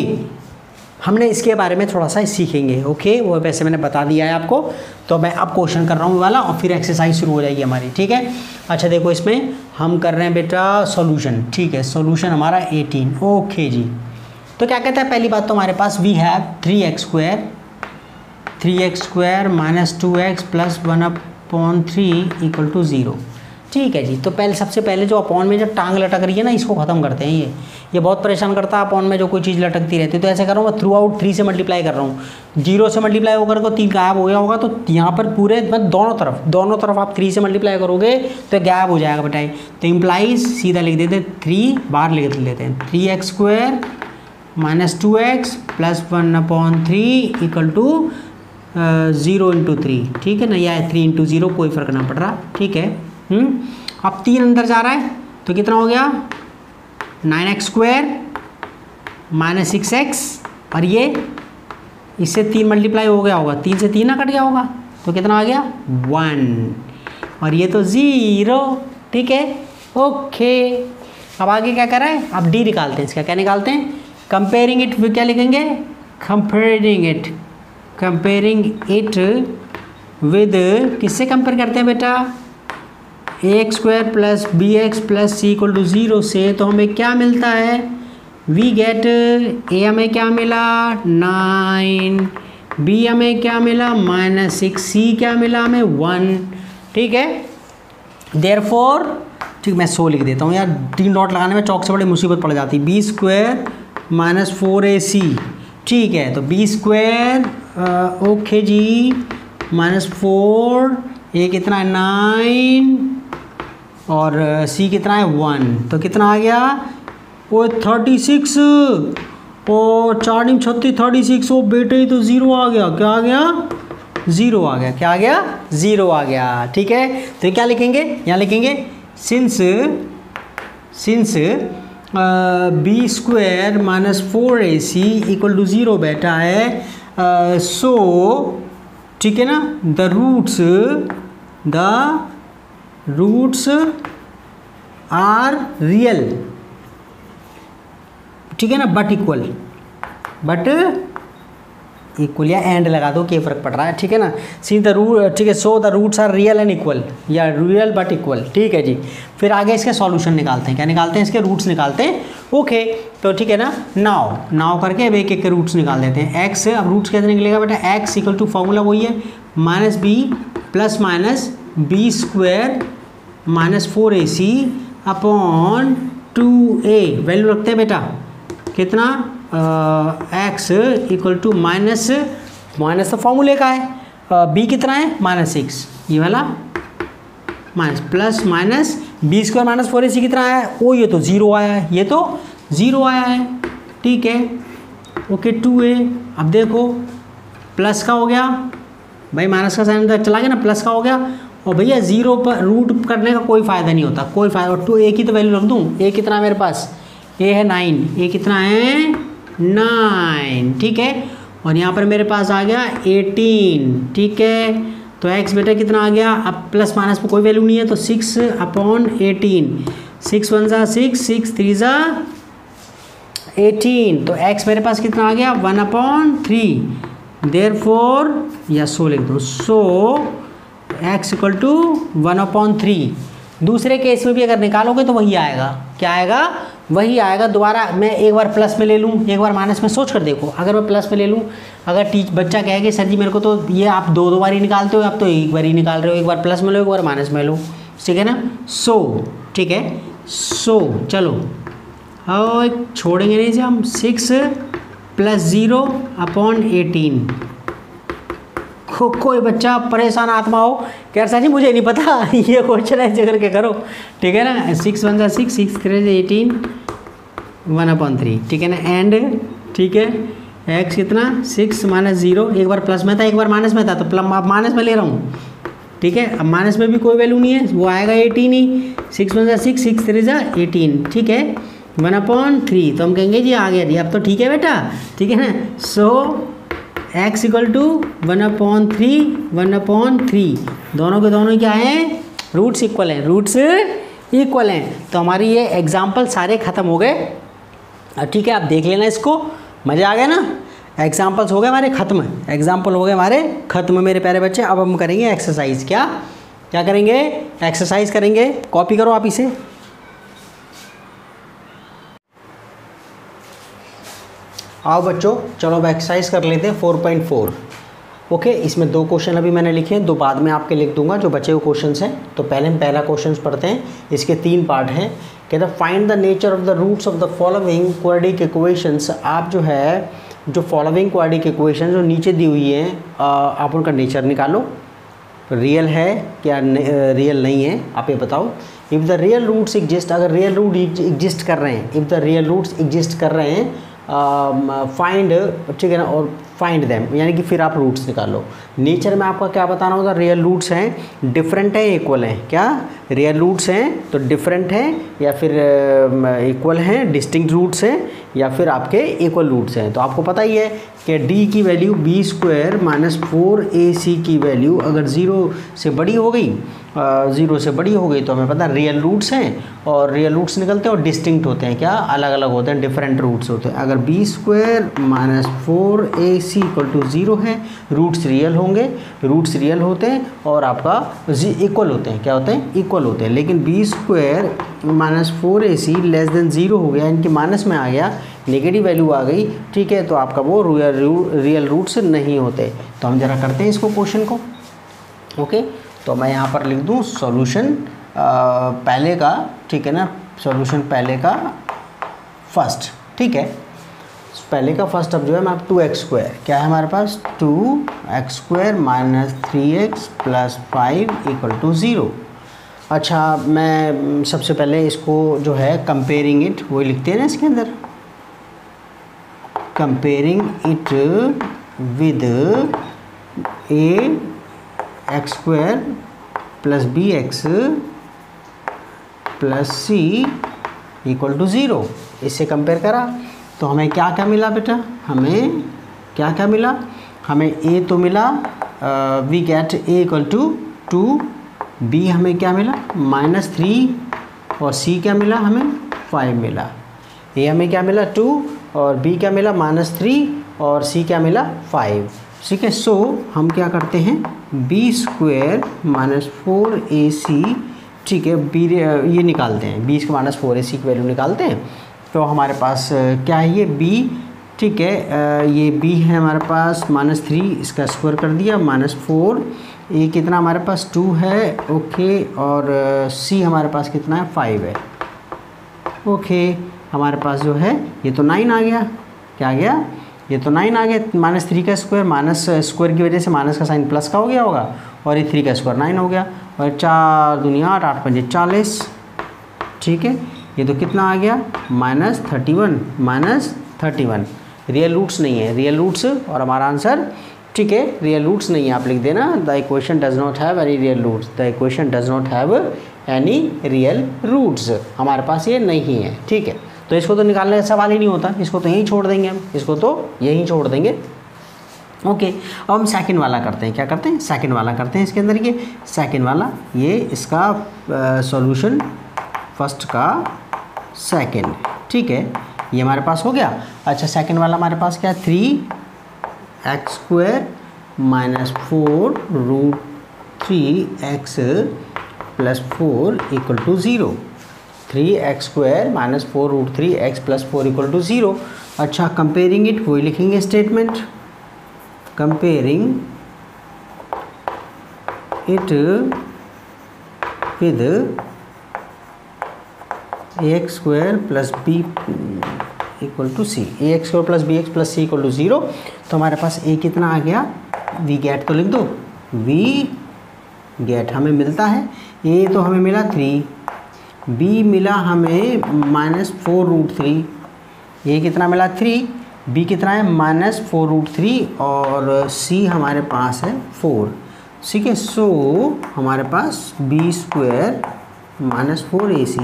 हमने इसके बारे में थोड़ा सा सीखेंगे, ओके। वो वैसे मैंने बता दिया है आपको। तो मैं अब क्वेश्चन कर रहा हूँ वाला, और फिर एक्सरसाइज शुरू हो जाएगी हमारी, ठीक है। अच्छा देखो, इसमें हम कर रहे हैं बेटा सॉल्यूशन, ठीक है। सॉल्यूशन हमारा 18, ओके जी। तो क्या कहता है, पहली बात तो हमारे पास we have 3x² minus 2x plus 1/3 equal to 0, ठीक है जी। तो पहले सबसे पहले जो अपॉन में जब टांग लटक रही है ना, इसको ख़त्म करते हैं। ये बहुत परेशान करता है, अपॉन में जो कोई चीज़ लटकती रहती है। तो ऐसे कर रहा हूँ मैं, थ्रू आउट 3 से मल्टीप्लाई कर रहा हूँ, 0 से मल्टीप्लाई होकर को 3 गायब हो गया होगा, तो यहाँ पर पूरे मतलब दोनों तरफ आप 3 से मल्टीप्लाई करोगे तो गायब हो जाएगा बेटा। तो इम्प्लाइज सीधा लिख देते हैं, 3 बार लिख लेते हैं, 3x² minus 2x plus 1/3 equal to 0 × 3, ठीक है ना, या 3 × 0, कोई फ़र्क ना पड़ रहा, ठीक है। अब 3 अंदर जा रहा है तो कितना हो गया, 9x² माइनस 6x, और ये इससे 3 मल्टीप्लाई हो गया होगा, 3 से 3 ना कट गया होगा, तो कितना आ गया 1, और ये तो 0, ठीक है, ओके। अब आगे क्या कर रहा है, अब d निकालते हैं। इसका क्या निकालते हैं, कंपेयरिंग इट, क्या लिखेंगे, कंपेयरिंग इट विद, किससे कंपेयर करते हैं बेटा, ax² plus bx plus c equal to 0 से। तो हमें क्या मिलता है, वी गेट ए हमें क्या मिला 9, बी हमें क्या मिला -6, सी क्या मिला हमें 1, ठीक है। देयरफॉर ठीक, मैं 100 लिख देता हूँ यार, 3 डॉट लगाने में चौक से बड़ी मुसीबत पड़ जाती। बी स्क्वायर -4ac, ठीक है। तो बी स्क्वायर ओके जी -4, ए कितना है 9 और सी कितना है 1, तो कितना आ गया वो 36, और 4 × 36 36, वो बेटे ही तो 0 आ गया। क्या आ गया 0 आ गया, क्या आ गया 0 आ गया, ठीक है। तो क्या लिखेंगे, यहाँ लिखेंगे सिंस बी स्क्वायर -4ac = 0 बेटा है, सो ठीक है ना, द रूट्स आर रियल, ठीक है ना, बट इक्वल या एंड लगा दो, क्या फ़र्क पड़ रहा है, ठीक है ना। सी द रूट, ठीक है, so the roots are real and equal, या रियल बट इक्वल, ठीक है जी। फिर आगे इसके सॉल्यूशन निकालते हैं, क्या निकालते हैं, इसके रूट्स निकालते हैं, ओके। तो ठीक है ना, नाउ करके अब एक एक के रूट्स निकाल देते हैं। एक्स, अब रूट्स कैसे निकलेगा बेटा, एक्स = फॉर्मूला वही है -b ± b square -4ac upon 2a, value रखते हैं बेटा कितना, x = माइनस तो फॉर्मूले का है, b कितना है -6, ये वाला minus plus minus b square -4ac कितना आया है, ओ ये तो 0 आया है, ये तो 0 आया है, ठीक है, ओके 2a। अब देखो प्लस का हो गया भाई, माइनस का साइन चला गया ना, प्लस का हो गया, और भैया 0 पर रूट करने का कोई फ़ायदा नहीं होता, कोई फ़ायदा। और 2a की तो वैल्यू रख दूँ, a कितना है मेरे पास, a है 9, a कितना है 9, ठीक है। और यहाँ पर मेरे पास आ गया 18, ठीक है। तो x बेटा कितना आ गया, अब प्लस माइनस में कोई वैल्यू नहीं है, तो 6/18, 6 1 = 6, 6 3 = 18, तो x मेरे पास कितना आ गया 1/3, देयरफॉर या सो लिख दो, सो x = 1/3। दूसरे केस में भी अगर निकालोगे तो वही आएगा, क्या आएगा, वही आएगा। दोबारा मैं एक बार प्लस में ले लूँ, एक बार माइनस में, सोच कर देखो, अगर मैं प्लस में ले लूँ, अगर बच्चा कहेगा सर जी मेरे को तो ये आप दो बार ही निकालते हो, आप तो एक बार ही निकाल रहे हो, एक बार प्लस में लो एक बार माइनस में लो, ठीक है ना। सो ठीक है, सो चलो और छोड़ेंगे नहीं से हम, 6 + 0/18। कोई बच्चा परेशान आत्मा हो क्या सर जी मुझे नहीं पता, ये क्वेश्चन ऐसे करके करो, ठीक है ना। 6 1 = 6, 6 3 = 18, 1/3, ठीक है ना, एंड ठीक है। x कितना 6 - 0, एक बार प्लस में था एक बार माइनस में था, तो अब माइनस में ले रहा हूँ, ठीक है। अब माइनस में भी कोई वैल्यू नहीं है, वो आएगा 18 ही, 6 1 = 6, 6 3 = 18, ठीक है, 1/3। तो हम कहेंगे जी आ गया जी, अब तो ठीक है बेटा, ठीक है ना। सो x = 1/3, दोनों के दोनों क्या हैं, रूट्स इक्वल हैं, रूट्स इक्वल हैं। तो हमारी ये एग्जाम्पल सारे ख़त्म हो गए, ठीक है। आप देख लेना इसको, मज़ा आ गया ना। एग्जाम्पल्स हो गए हमारे ख़त्म, एग्जाम्पल हो गए हमारे ख़त्म मेरे प्यारे बच्चे। अब हम करेंगे एक्सरसाइज, क्या करेंगे, एक्सरसाइज करेंगे। कॉपी करो आप इसे। आओ बच्चों, चलो अब एक्सरसाइज कर लेते हैं 4.4। ओके, इसमें 2 क्वेश्चन अभी मैंने लिखे हैं, 2 बाद में आपके लिख दूंगा जो बचे हुए क्वेश्चंस हैं। तो पहले हम पहला क्वेश्चन पढ़ते हैं, इसके 3 पार्ट हैं। कहते हैं find the nature of the roots of the following quadratic equations. आप जो है जो फॉलोइंग क्वाड्रेटिक इक्वेशन जो नीचे दी हुई हैं, आप उनका नेचर निकालो, रियल है क्या रियल नहीं है, आप ये बताओ। If the real roots exist, अगर रियल रूट एग्जिस्ट कर रहे हैं, if the real roots exist कर रहे हैं, फाइंड, ठीक है ना, और फाइंड देम, यानी कि फिर आप रूट्स निकालो। नेचर में आपका क्या बताना होगा, रियल रूट्स हैं, डिफरेंट हैं, इक्वल हैं। क्या रियल रूट्स हैं तो डिफरेंट हैं, या फिर इक्वल हैं, डिस्टिंक्ट रूट्स हैं, या फिर आपके इक्वल रूट्स हैं। तो आपको पता ही है कि d की वैल्यू b² - 4ac की वैल्यू अगर 0 से बड़ी हो गई, 0 से बड़ी हो गई, तो हमें पता रियल रूट्स हैं, और रियल रूट्स निकलते हैं और डिस्टिंक्ट होते हैं, क्या अलग अलग होते हैं, डिफरेंट रूट्स होते हैं। अगर b² - 4ac = 0 है, रूट्स रियल होंगे, रूट्स रियल होते हैं और आपका इक्वल होते हैं, क्या होते हैं, इक्वल होते हैं। लेकिन b² -4ac लेस देन 0 हो गया, इनके माइनस में आ गया, नेगेटिव वैल्यू आ गई, ठीक है, तो आपका वो रियल रूट्स नहीं होते। तो हम जरा करते हैं इसको क्वेश्चन को। ओके, तो मैं यहाँ पर लिख दूँ सॉल्यूशन पहले का, ठीक है ना, सॉल्यूशन पहले का फर्स्ट, ठीक है, पहले का फर्स्ट अब जो है मैं 2x² क्या है हमारे पास 2x² minus 3x plus 5 equal to 0। अच्छा, मैं सबसे पहले इसको जो है कंपेयरिंग इट वही लिखते हैं ना इसके अंदर, comparing it with ax² plus bx plus c equal to 0, इससे कंपेयर करा तो हमें क्या क्या मिला बेटा, हमें क्या क्या मिला, हमें a तो मिला, we get a equal to 2, b हमें क्या मिला -3 और c क्या मिला हमें 5 मिला। a हमें क्या मिला 2 और b क्या मिला -3 और c क्या मिला 5, ठीक है। सो हम क्या करते हैं b² माइनस 4ac, ठीक है, b ये निकालते हैं, b² माइनस 4ac की वैल्यू निकालते हैं। तो हमारे पास क्या है ये b, ठीक है, ये b है हमारे पास -3, इसका स्क्वायर कर दिया -4, ये कितना हमारे पास 2 है, ओके, और c हमारे पास कितना है 5 है, ओके। हमारे पास जो है ये तो 9 आ गया, क्या आ गया, ये तो 9 आ गया, -3 का स्क्वायर, माइनस स्क्वायर की वजह से माइनस का साइन प्लस का हो गया होगा, और ये 3 का स्क्वायर 9 हो गया, और 4 दूनी 8, 8 पंजे 40, ठीक है। ये तो कितना आ गया -31 रियल रूट्स नहीं है, रियल रूट्स, और हमारा आंसर, ठीक है, रियल रूट्स नहीं है, आप लिख देना the equation does not have any real roots, the equation does not have any real roots, हमारे पास ये नहीं है, ठीक है। तो इसको तो निकालने का सवाल ही नहीं होता, इसको तो यहीं छोड़ देंगे हम, इसको तो यहीं छोड़ देंगे, ओके। अब हम सेकंड वाला करते हैं, क्या करते हैं, सेकंड वाला करते हैं। इसके अंदर ये सेकंड वाला, ये इसका सॉल्यूशन फर्स्ट का सेकंड, ठीक है, ये हमारे पास हो गया। अच्छा, सेकंड वाला हमारे पास क्या है 3x² minus 4 root 3x plus 4 equal to 0, 3x² minus 4 root 3x plus 4 equal to 0। अच्छा, कंपेयरिंग इट वही लिखेंगे statement, comparing it with ax² plus b equal to c, ax² plus bx plus c equal to 0। तो हमारे पास a कितना आ गया, we get तो लिख दो, वी गेट हमें मिलता है, a तो हमें मिला 3, b मिला हमें -4 रूट 3, a कितना मिला 3, b कितना है -4 रूट 3, और c हमारे पास है 4, ठीक है। सो हमारे पास b² माइनस 4ac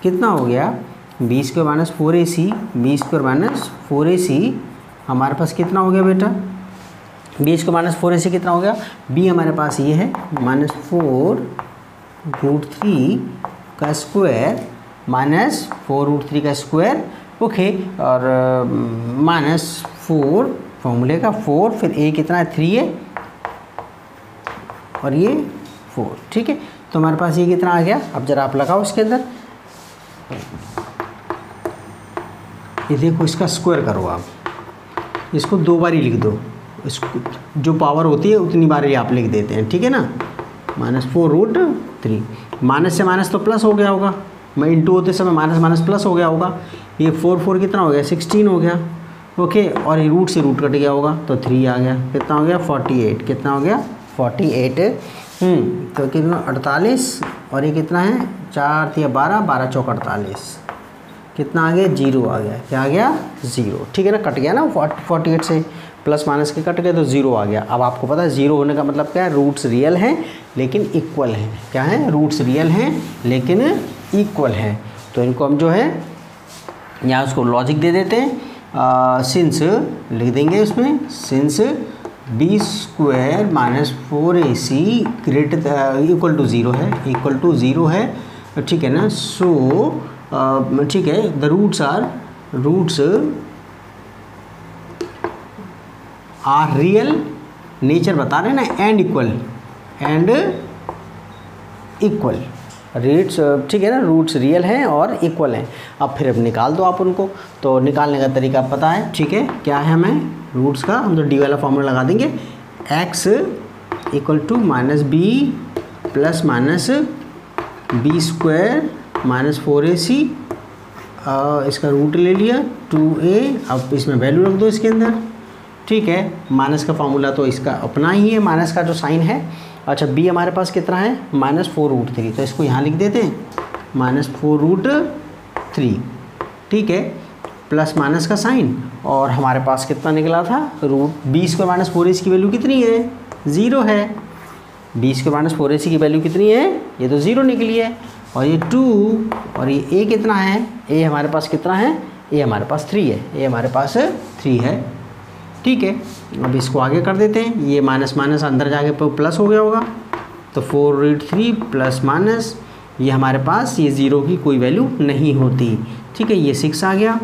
कितना हो गया, b² minus 4ac, b² minus 4ac हमारे पास कितना हो गया बेटा, b² माइनस 4ac कितना हो गया, b हमारे पास ये है -4 रूट 3 का स्क्वायर माइनस 4 रूट 3 का स्क्वायर, ओके, और -4 फॉर्मूले का 4, फिर a कितना है 3 है, और ये 4, ठीक है। तो हमारे पास ये कितना आ गया, अब जरा आप लगाओ इसके अंदर, ये देखो इसका स्क्वायर करो आप, इसको 2 बार ही लिख दो, इसको जो पावर होती है उतनी बार ही आप लिख देते हैं, ठीक है ना, -4 रूट 3, माइनस से माइनस तो प्लस हो गया होगा, मैं इंटू होते समय माइनस प्लस हो गया होगा, ये 4 कितना हो गया 16 हो गया, ओके, और ये रूट से रूट कट गया होगा तो 3 आ गया, कितना हो गया 48, कितना हो गया 48, तो कितना 48, और ये कितना है 4 × 12, 12 × 4 48, कितना आ गया 0 आ गया, क्या आ गया 0, ठीक है ना, कट गया ना 48 से प्लस माइनस के कट गए तो 0 आ गया। अब आपको पता है 0 होने का मतलब क्या है, रूट्स रियल हैं लेकिन इक्वल हैं, क्या है, रूट्स रियल हैं लेकिन इक्वल हैं, तो इनको हम जो है यहाँ उसको लॉजिक दे देते हैं, सिंस लिख देंगे उसमें, since b² minus 4ac greater equal to 0 है, इक्वल टू 0 है, ठीक है ना। सो ठीक है, the roots are real, nature बता रहे हैं ना, एंड इक्वल, रूट्स, ठीक है ना, रूट्स रियल हैं और इक्वल हैं। अब फिर अब निकाल दो आप उनको, तो निकालने का तरीका पता है, ठीक है, क्या है हमें रूट्स का, हम तो डी वाला फॉर्मूला लगा देंगे, x equal to minus B plus minus B square minus 4ac, इसका रूट ले लिया 2a, अब इसमें वैल्यू रख दो इसके अंदर, ठीक है। माइनस का फार्मूला तो इसका अपना ही है, माइनस का जो साइन है। अच्छा b हमारे पास कितना है -4√3, तो इसको यहाँ लिख देते हैं -4√3, ठीक है, प्लस माइनस का साइन, और हमारे पास कितना निकला था root B square minus 4ac की वैल्यू कितनी है 0 है, बी स्क्वायर माइनस 4ac की वैल्यू कितनी है, ये तो 0 निकली है, और ये 2 और ये a कितना है, a हमारे पास कितना है, a हमारे पास 3 है, a हमारे पास 3 है, ठीक है। अब इसको आगे कर देते हैं, ये माइनस माइनस अंदर जाके प्लस हो गया होगा, तो 4√3 प्लस माइनस, ये हमारे पास ये 0 की कोई वैल्यू नहीं होती, ठीक है, ये 6 आ गया,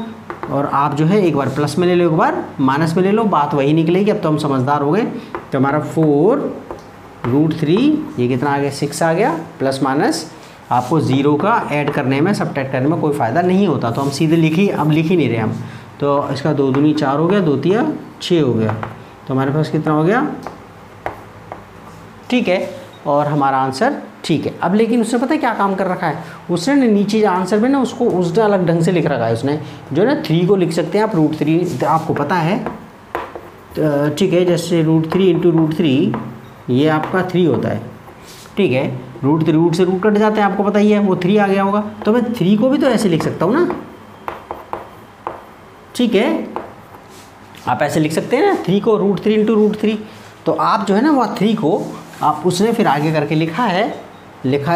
और आप जो है एक बार प्लस में ले लो एक बार माइनस में ले लो, बात वही निकलेगी। अब तो हम समझदार हो गए, तो हमारा 4√3 ये कितना आ गया 6 आ गया, प्लस माइनस आपको 0 का ऐड करने में सब्ट्रैक्ट करने में कोई फ़ायदा नहीं होता, तो हम सीधे अब लिख ही नहीं रहे हम, तो इसका 2 दूनी 4 हो गया, 2 तिया 6 हो गया, तो हमारे पास कितना हो गया, ठीक है, और हमारा आंसर ठीक है। अब लेकिन उसने पता है क्या काम कर रखा है, उसने नीचे आंसर में ना उसको उसने अलग ढंग से लिख रखा है, उसने जो ना 3 को लिख सकते हैं आप √3, आपको पता है, ठीक है, जैसे √3 × √3 ये आपका 3 होता है, ठीक है, रूट से रूट कट जाते हैं, आपको पता ही है, वो 3 आ गया होगा, तो मैं 3 को भी तो ऐसे लिख सकता हूँ ना, ठीक है, आप ऐसे लिख सकते हैं ना 3 को √3 × √3, तो आप जो है ना वह 3 को आप उसने फिर आगे करके लिखा है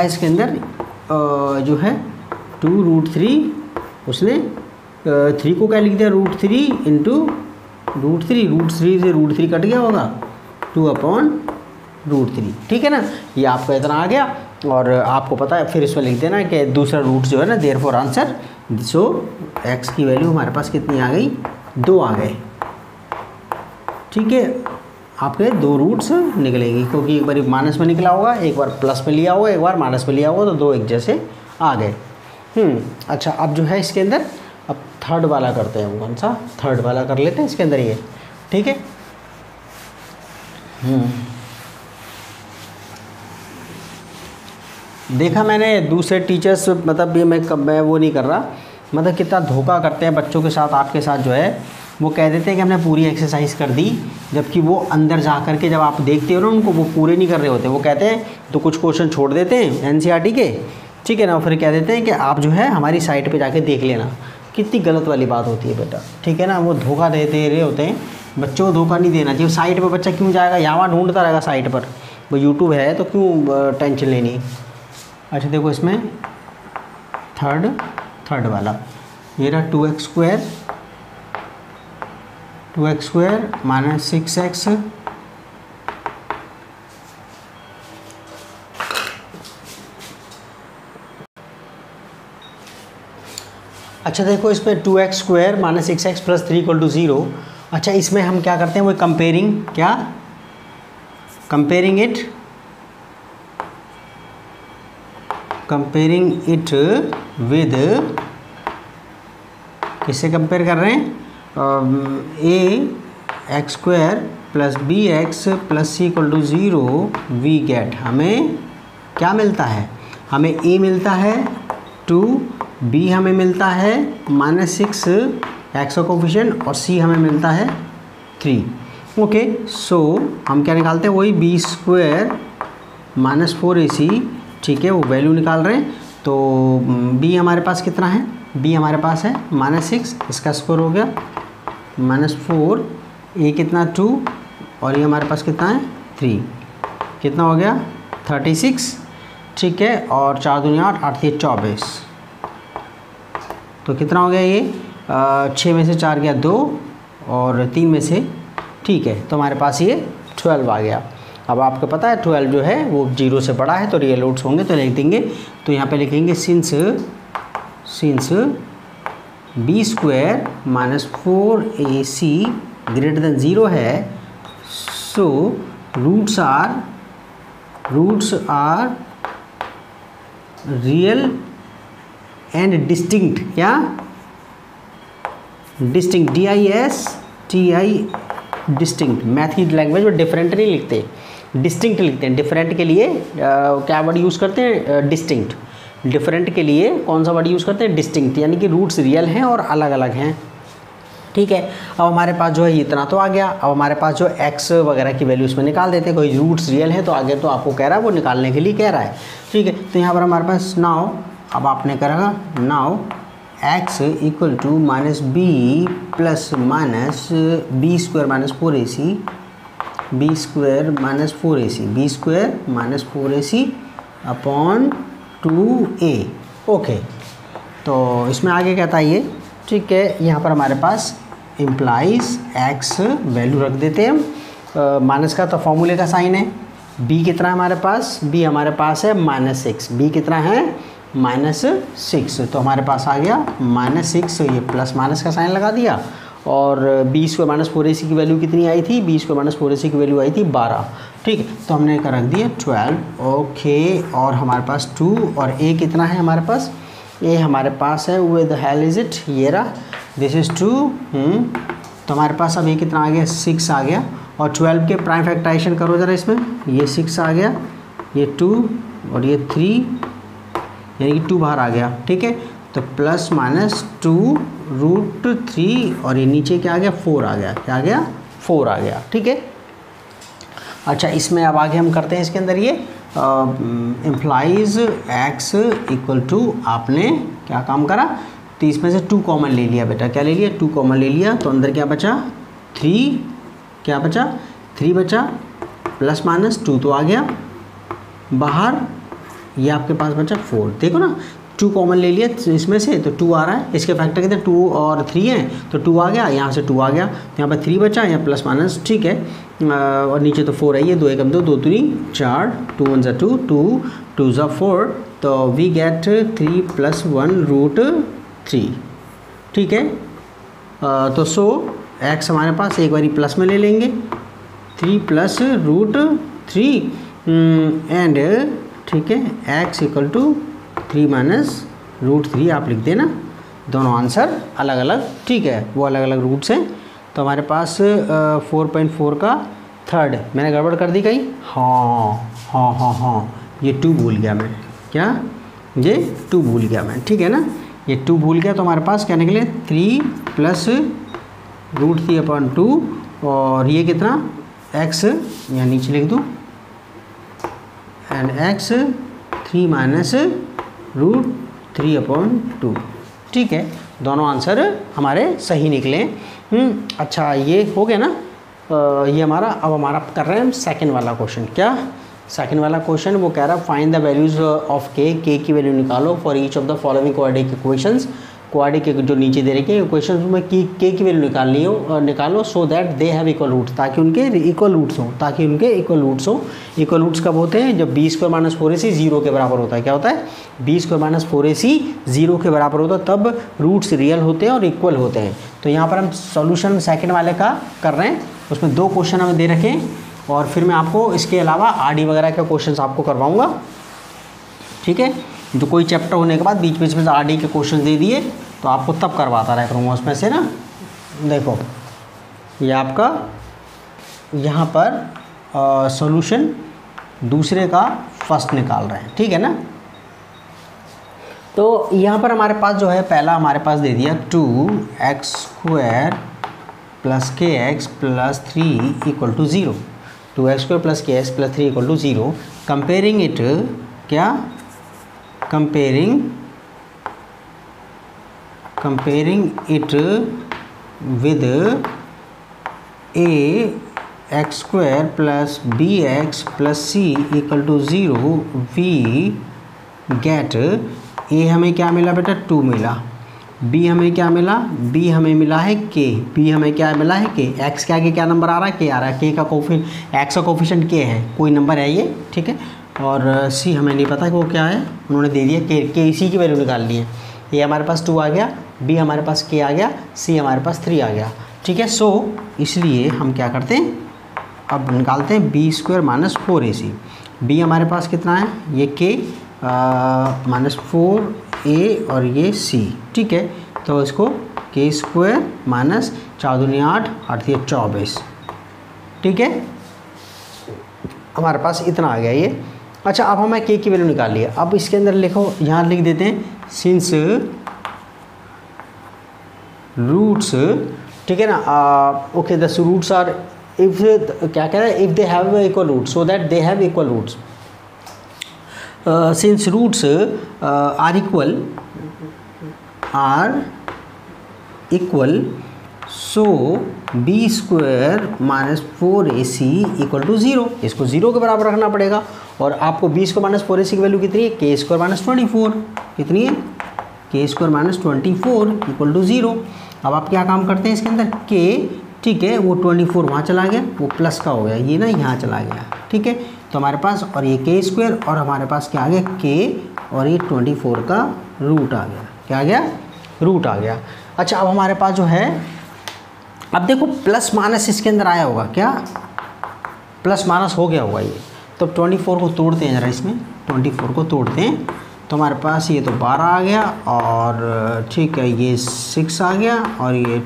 इसके अंदर जो है 2√3, उसने 3 को क्या लिख दिया √3 × √3 से √3 कट गया होगा 2/√3, ठीक है ना, ये आपका इतना आ गया, और आपको पता है फिर इसमें लिख देना कि दूसरा रूट जो है ना देयरफॉर आंसर, सो x की वैल्यू हमारे पास कितनी आ गई 2 आ गए, ठीक है, आपके 2 रूट्स निकलेंगी, क्योंकि एक बार माइनस में निकला होगा, एक बार प्लस में लिया होगा, एक बार माइनस में लिया होगा, तो 2 एक जैसे आ गए। अच्छा, अब जो है इसके अंदर अब थर्ड वाला करते हैं, कौन सा थर्ड वाला कर लेते हैं इसके अंदर ये, ठीक है। देखा मैंने दूसरे टीचर्स, मतलब ये मैं वो नहीं कर रहा, मतलब कितना धोखा करते हैं बच्चों के साथ, आपके साथ जो है वो कह देते हैं कि हमने पूरी एक्सरसाइज कर दी, जबकि वो अंदर जा कर के जब आप देखते हो ना उनको, वो पूरे नहीं कर रहे होते, वो कहते हैं तो कुछ क्वेश्चन छोड़ देते हैं एनसीईआरटी के, ठीक है ना, फिर कह देते हैं कि आप जो है हमारी साइट पे जाके देख लेना। कितनी गलत वाली बात होती है बेटा, ठीक है ना, वो धोखा दे रहे होते हैं, बच्चों को धोखा नहीं देना चाहिए। साइट पर बच्चा क्यों जाएगा, यहाँ ढूंढता रहेगा साइट पर, वो यूट्यूब है तो क्यों टेंशन लेनी। अच्छा देखो इसमें थर्ड वाला ये रहा 2x² माइनस 6x अच्छा देखो इसमें 2x² माइनस 6x प्लस 3 = 0। अच्छा इसमें हम क्या करते हैं, वो कंपेयरिंग इट विद, किससे कंपेयर कर रहे हैं, ax² plus bx plus c = 0 we get, हमें क्या मिलता है, हमें a मिलता है 2, b हमें मिलता है -6 x का कोफिशिएंट, और c हमें मिलता है 3। ओके, सो हम क्या निकालते हैं, वही b² माइनस 4ac, ठीक है, वो वैल्यू निकाल रहे हैं। तो b हमारे पास कितना है, b हमारे पास है -6, इसका स्क्वायर हो गया -4, a कितना 2, और ये हमारे पास कितना है 3, कितना हो गया 36, ठीक है, और 4 दूनी 8, 8 3 24, तो कितना हो गया ये 6 में से 4 गया 2, और 3 में से, ठीक है, तो हमारे पास ये 12 आ गया। अब आपको पता है 12 जो है वो 0 से बड़ा है, तो रियल रूट्स होंगे, तो लिख देंगे, तो यहाँ पे लिखेंगे since b² minus 4ac greater than 0 है, so roots are real and distinct, क्या डिस्टिंक्ट, DISTI डिस्टिंक्ट, मैथ की लैंग्वेज में डिफरेंट नहीं लिखते, डिस्टिंक्ट लिखते हैं। डिफरेंट के लिए क्या वर्ड यूज़ करते हैं, डिस्टिंक्ट। डिफरेंट के लिए कौन सा वर्ड यूज़ करते हैं, डिस्टिंक्ट, यानी कि रूट्स रियल हैं और अलग अलग हैं। ठीक है, अब हमारे पास जो है इतना तो आ गया। अब हमारे पास जो x वगैरह की वैल्यू इसमें निकाल देते हैं, कोई रूट्स रियल है तो आगे तो आपको कह रहा है वो निकालने के लिए कह रहा है। ठीक है, तो यहाँ पर हमारे पास नाउ, अब आपने करेगा now x equal to minus B plus minus B square minus 4ac, B square minus 4ac, B square minus 4ac upon 2a। Okay, तो इसमें आगे कहता है ये, ठीक है, यहाँ पर हमारे पास इम्प्लाइज x वैल्यू रख देते हैं हम। माइनस का तो फॉर्मूले का साइन है। b कितना है हमारे पास, b हमारे पास है -6, b कितना है -6, तो हमारे पास आ गया -6, ये प्लस माइनस का साइन लगा दिया। और बी स्क्वायर माइनस 4ac की वैल्यू कितनी आई थी, बी स्क्वायर माइनस 4ac की वैल्यू आई थी 12। ठीक है, तो हमने का रख दिया 12। ओके, और हमारे पास 2 और a कितना है हमारे पास, a हमारे पास है विद हेल इज इट, ये रहा, दिस इज़ 2। तो हमारे पास अब ये कितना आ गया, 6 आ गया। और 12 के प्राइम फैक्टराइजेशन करो ज़रा इसमें, ये 6 आ गया, ये 2 और ये 3, यानी कि 2 बाहर आ गया। ठीक है, तो प्लस माइनस 2√3 और ये नीचे क्या आ गया, 4 आ गया, क्या आ गया, 4 आ गया। ठीक है, अच्छा इसमें अब आगे हम करते हैं इसके अंदर ये इम्प्लाइज x इक्वल टू, आपने क्या काम करा, तो इसमें से 2 कॉमन ले लिया बेटा, क्या ले लिया, 2 कॉमन ले लिया, तो अंदर क्या बचा 3, क्या बचा 3 बचा, प्लस माइनस 2 तो आ गया बाहर, ये आपके पास बचा 4। देखो ना 2 कॉमन ले लिया इसमें से, तो 2 आ रहा है, इसके फैक्टर कितने 2 और 3 हैं, तो 2 आ गया, यहाँ से 2 आ गया, तो यहाँ पर 3 बचा, यहाँ प्लस माइनस, ठीक है, और नीचे तो 4 है, ये 2 एकम 2, 2 3 4, 2 1 ज़ा 2, 2 2 ज़ा 4, तो वी गेट 3 + 1√3। ठीक है, तो सो x हमारे पास एक बारी प्लस में ले लेंगे, 3 + √3 एंड, ठीक है, x इक्वल टू 3 - √3 आप लिख देना, दोनों आंसर अलग अलग, ठीक है, वो अलग अलग रूट्स हैं। तो हमारे पास 4.4 का थर्ड, मैंने गड़बड़ कर दी कहीं, हाँ, ये 2 भूल गया मैं, क्या, ये 2 भूल गया मैं, ठीक है ना, ये 2 भूल गया, तो हमारे पास क्या निकले 3 + √3/2, और ये कितना x, यहाँ नीचे लिख दूँ, एंड x 3 - √3/2। ठीक है, दोनों आंसर हमारे सही निकले। अच्छा ये हो गया ना, ये हमारा, अब हमारा कर रहे हैं हम सेकंड वाला क्वेश्चन। क्या सेकंड वाला क्वेश्चन, वो कह रहा है find the values of k की वैल्यू निकालो for each of the following quadratic equations. Quadratic के जो नीचे दे रखे इक्वेशन में k की वैल्यू निकालनी हो और निकालो, so that they have equal roots, ताकि उनके इक्वल रूट्स हो, इक्वल रूट्स कब होते हैं, जब b² - 4ac 0 के बराबर होता है। क्या होता है, b² - 4ac 0 के बराबर होता है, तब रूट्स रियल होते हैं और इक्वल होते हैं। तो यहाँ पर हम सॉल्यूशन सेकंड वाले का कर रहे हैं, उसमें 2 क्वेश्चन हमें दे रखे हैं, और फिर मैं आपको इसके अलावा RD वगैरह के क्वेश्चन आपको करवाऊँगा। ठीक है, जो कोई चैप्टर होने के बाद बीच में से RD के क्वेश्चन दे दिए तो आपको तब करवाता रहा करूँगा उसमें से ना। देखो ये आपका यहाँ पर सॉल्यूशन दूसरे का फर्स्ट निकाल रहे हैं, ठीक है ना। तो यहाँ पर हमारे पास जो है, पहला हमारे पास दे दिया 2x² + kx + 3 = 0, 2x² + kx + 3 = 0। Comparing it, क्या, comparing it with ax² + bx + c = 0, we get a हमें क्या मिला बेटा, 2 मिला, b हमें क्या मिला, b हमें मिला है k, b हमें क्या मिला है k, x के आगे क्या नंबर आ रहा है, k आ रहा है, k का कोफिशिएंट, x का कोफिशिएंट k है, कोई नंबर है ये, ठीक है, और c हमें नहीं पता कि वो क्या है, उन्होंने दे दिया k इसी की वैल्यू निकालनी है। ये हमारे पास 2 आ गया, b हमारे पास k आ गया, c हमारे पास 3 आ गया, ठीक है। सो इसलिए हम क्या करते हैं, अब निकालते हैं b² - 4ac। बी हमारे पास कितना है, ये के -4 ए और ये सी, ठीक है। तो इसको के स्क्वायर माइनस 4 दूनी 8, 8 3 24, ठीक है। हमारे पास इतना आ गया ये। अच्छा, अब हमें के की वैल्यू निकाली है। अब इसके अंदर लिखो, यहाँ लिख देते हैं सिंस रूट्स, ठीक है ना। Okay, the roots are if, क्या कह रहा है, if they have equal roots, so that they have equal roots. Since roots are equal so b square minus 4ac equal to 0, इसको 0 के बराबर रखना पड़ेगा। और आपको बी स्क्वायर माइनस 4ac की वैल्यू कितनी है, के स्क्वायर माइनस 24, कितनी है, के स्क्वायर माइनस 24 इक्वल टू 0। अब आप क्या काम करते हैं इसके अंदर, के, ठीक है, वो 24 वहाँ चला गया, वो प्लस का हो गया, ये ना यहाँ चला गया, ठीक है। तो हमारे पास और ये के स्क्वायर और हमारे पास क्या आ गया, के और ये 24 का रूट आ गया, क्या आ गया, रूट आ गया। अच्छा, अब हमारे पास जो है, अब देखो प्लस माइनस इसके अंदर आया होगा, क्या प्लस माइनस हो गया होगा ये। तो 24 को तोड़ते हैं ज़रा, इसमें 24 को तोड़ते हैं, तो हमारे पास ये तो 12 आ गया और ठीक है ये 6 आ गया और ये,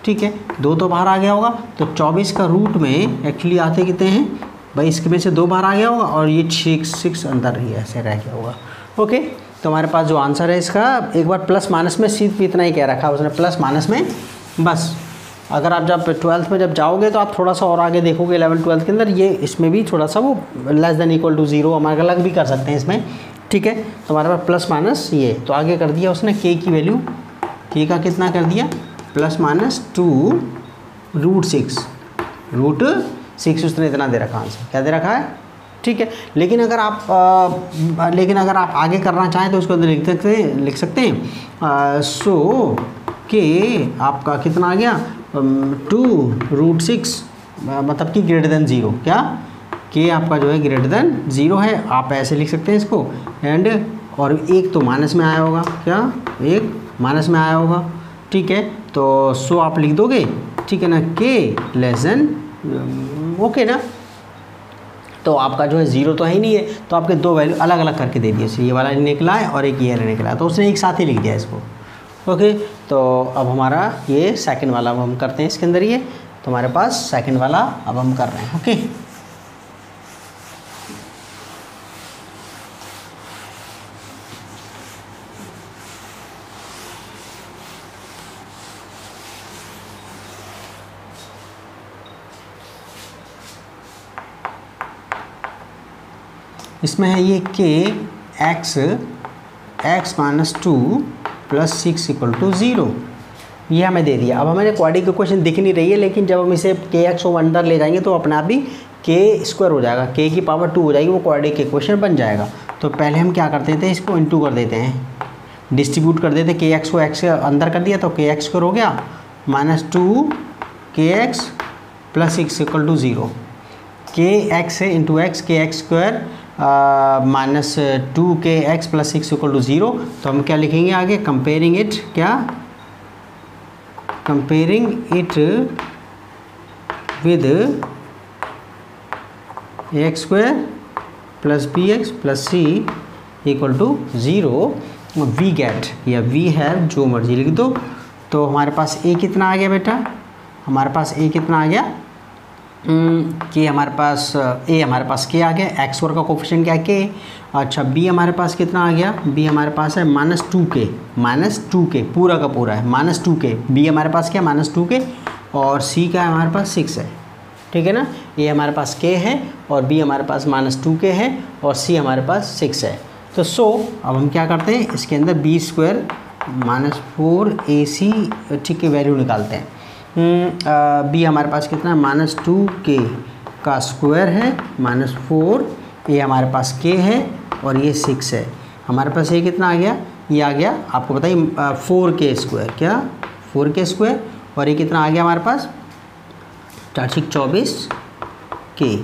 ठीक है, 2 तो बाहर आ गया होगा। तो 24 का रूट में एक्चुअली आते कितने हैं भाई, इसके में से 2 बाहर आ गया होगा और ये 6 अंदर ही ऐसे रह गया होगा। ओके, तो हमारे पास जो आंसर है इसका, एक बार प्लस माइनस में सिर्फ इतना ही कह रखा है उसने, प्लस माइनस में बस। अगर आप जब 12th में जब जाओगे तो आप थोड़ा सा और आगे देखोगे 11th 12th के अंदर, ये इसमें भी थोड़ा सा वो लेस देन इक्वल टू 0 हमारे अलग भी कर सकते हैं इसमें, ठीक है। तो हमारे पास प्लस माइनस ये तो आगे कर दिया उसने, के की वैल्यू, के का कितना कर दिया, प्लस माइनस 2 रूट 6 उसने इतना दे रखा आंसर, क्या दे रखा है, ठीक है। लेकिन अगर आप आगे करना चाहें तो उसको अंदर लिख सकते हैं सो के आपका कितना आ गया 2 रूट 6, मतलब कि ग्रेटर देन 0, क्या के आपका जो है ग्रेटर देन 0 है, आप ऐसे लिख सकते हैं इसको। एंड और एक तो माइनस में आया होगा, क्या एक माइनस में आया होगा, ठीक है। तो सो आप लिख दोगे, ठीक है ना, के लेस देन, ओके ना। तो आपका जो है 0 तो है ही नहीं है, तो आपके 2 वैल्यू अलग अलग करके दे दिए, ये वाला निकला है और एक ये वाला निकला है, तो उसने एक साथ ही लिख दिया इसको। ओके, तो अब हमारा ये सेकंड वाला अब हम करते हैं इसके अंदर, ये तो हमारे पास सेकंड वाला अब हम कर रहे हैं। ओके, इसमें है ये के x minus 2 plus 6 equal to 0, ये हमें दे दिया। अब हमें क्वाड्रेटिक इक्वेशन दिख नहीं रही है, लेकिन जब हम इसे के एक्स को अंदर ले जाएंगे तो अपने आप ही के स्क्वायर हो जाएगा, के की पावर 2 हो जाएगी, वो क्वाड्रेटिक इक्वेशन बन जाएगा। तो पहले हम क्या करते थे, इसको इनटू कर देते हैं, डिस्ट्रीब्यूट कर देते, के एक्स को एक्स के अंदर कर दिया तो के एक्स स्क्वायर हो गया माइनस 2 के एक्स प्लस 6 इक्वल टू 0, के एक्स है इंटू एक्स, के एक्स स्क्वायर माइनस 2 के एक्स प्लस 6 इक्वल टू 0। तो हम क्या लिखेंगे आगे, कंपेयरिंग इट, क्या comparing it with x square plus b x plus c equal to 0, we get या वी हैव, जो मर्जी लिख दो। तो हमारे पास ए कितना आ गया बेटा, हमारे पास ए कितना आ गया, कि हमारे पास ए हमारे पास के आ गया, एक्स वर्ग का कोफिशिएंट क्या है के। अच्छा, बी हमारे पास कितना आ गया, बी हमारे पास है माइनस 2 के पूरा का पूरा है माइनस 2 के, बी हमारे पास क्या माइनस 2 के, और सी का हमारे पास 6 है, ठीक है ना। ए हमारे पास के है और बी हमारे पास माइनस 2 के है और सी हमारे पास 6 है। तो अब हम क्या करते हैं, इसके अंदर बी स्क्वायर माइनस 4ac, ठीक है, वैल्यू निकालते हैं। बी हमारे पास कितना है माइनस 2 के का स्क्वायर है माइनस 4, ए हमारे पास के है और ये 6 है। हमारे पास ये कितना आ गया, ये आ गया आपको बताइए 4 के स्क्वायर, क्या 4 के स्क्वायर, और ये कितना आ गया हमारे पास 424 के।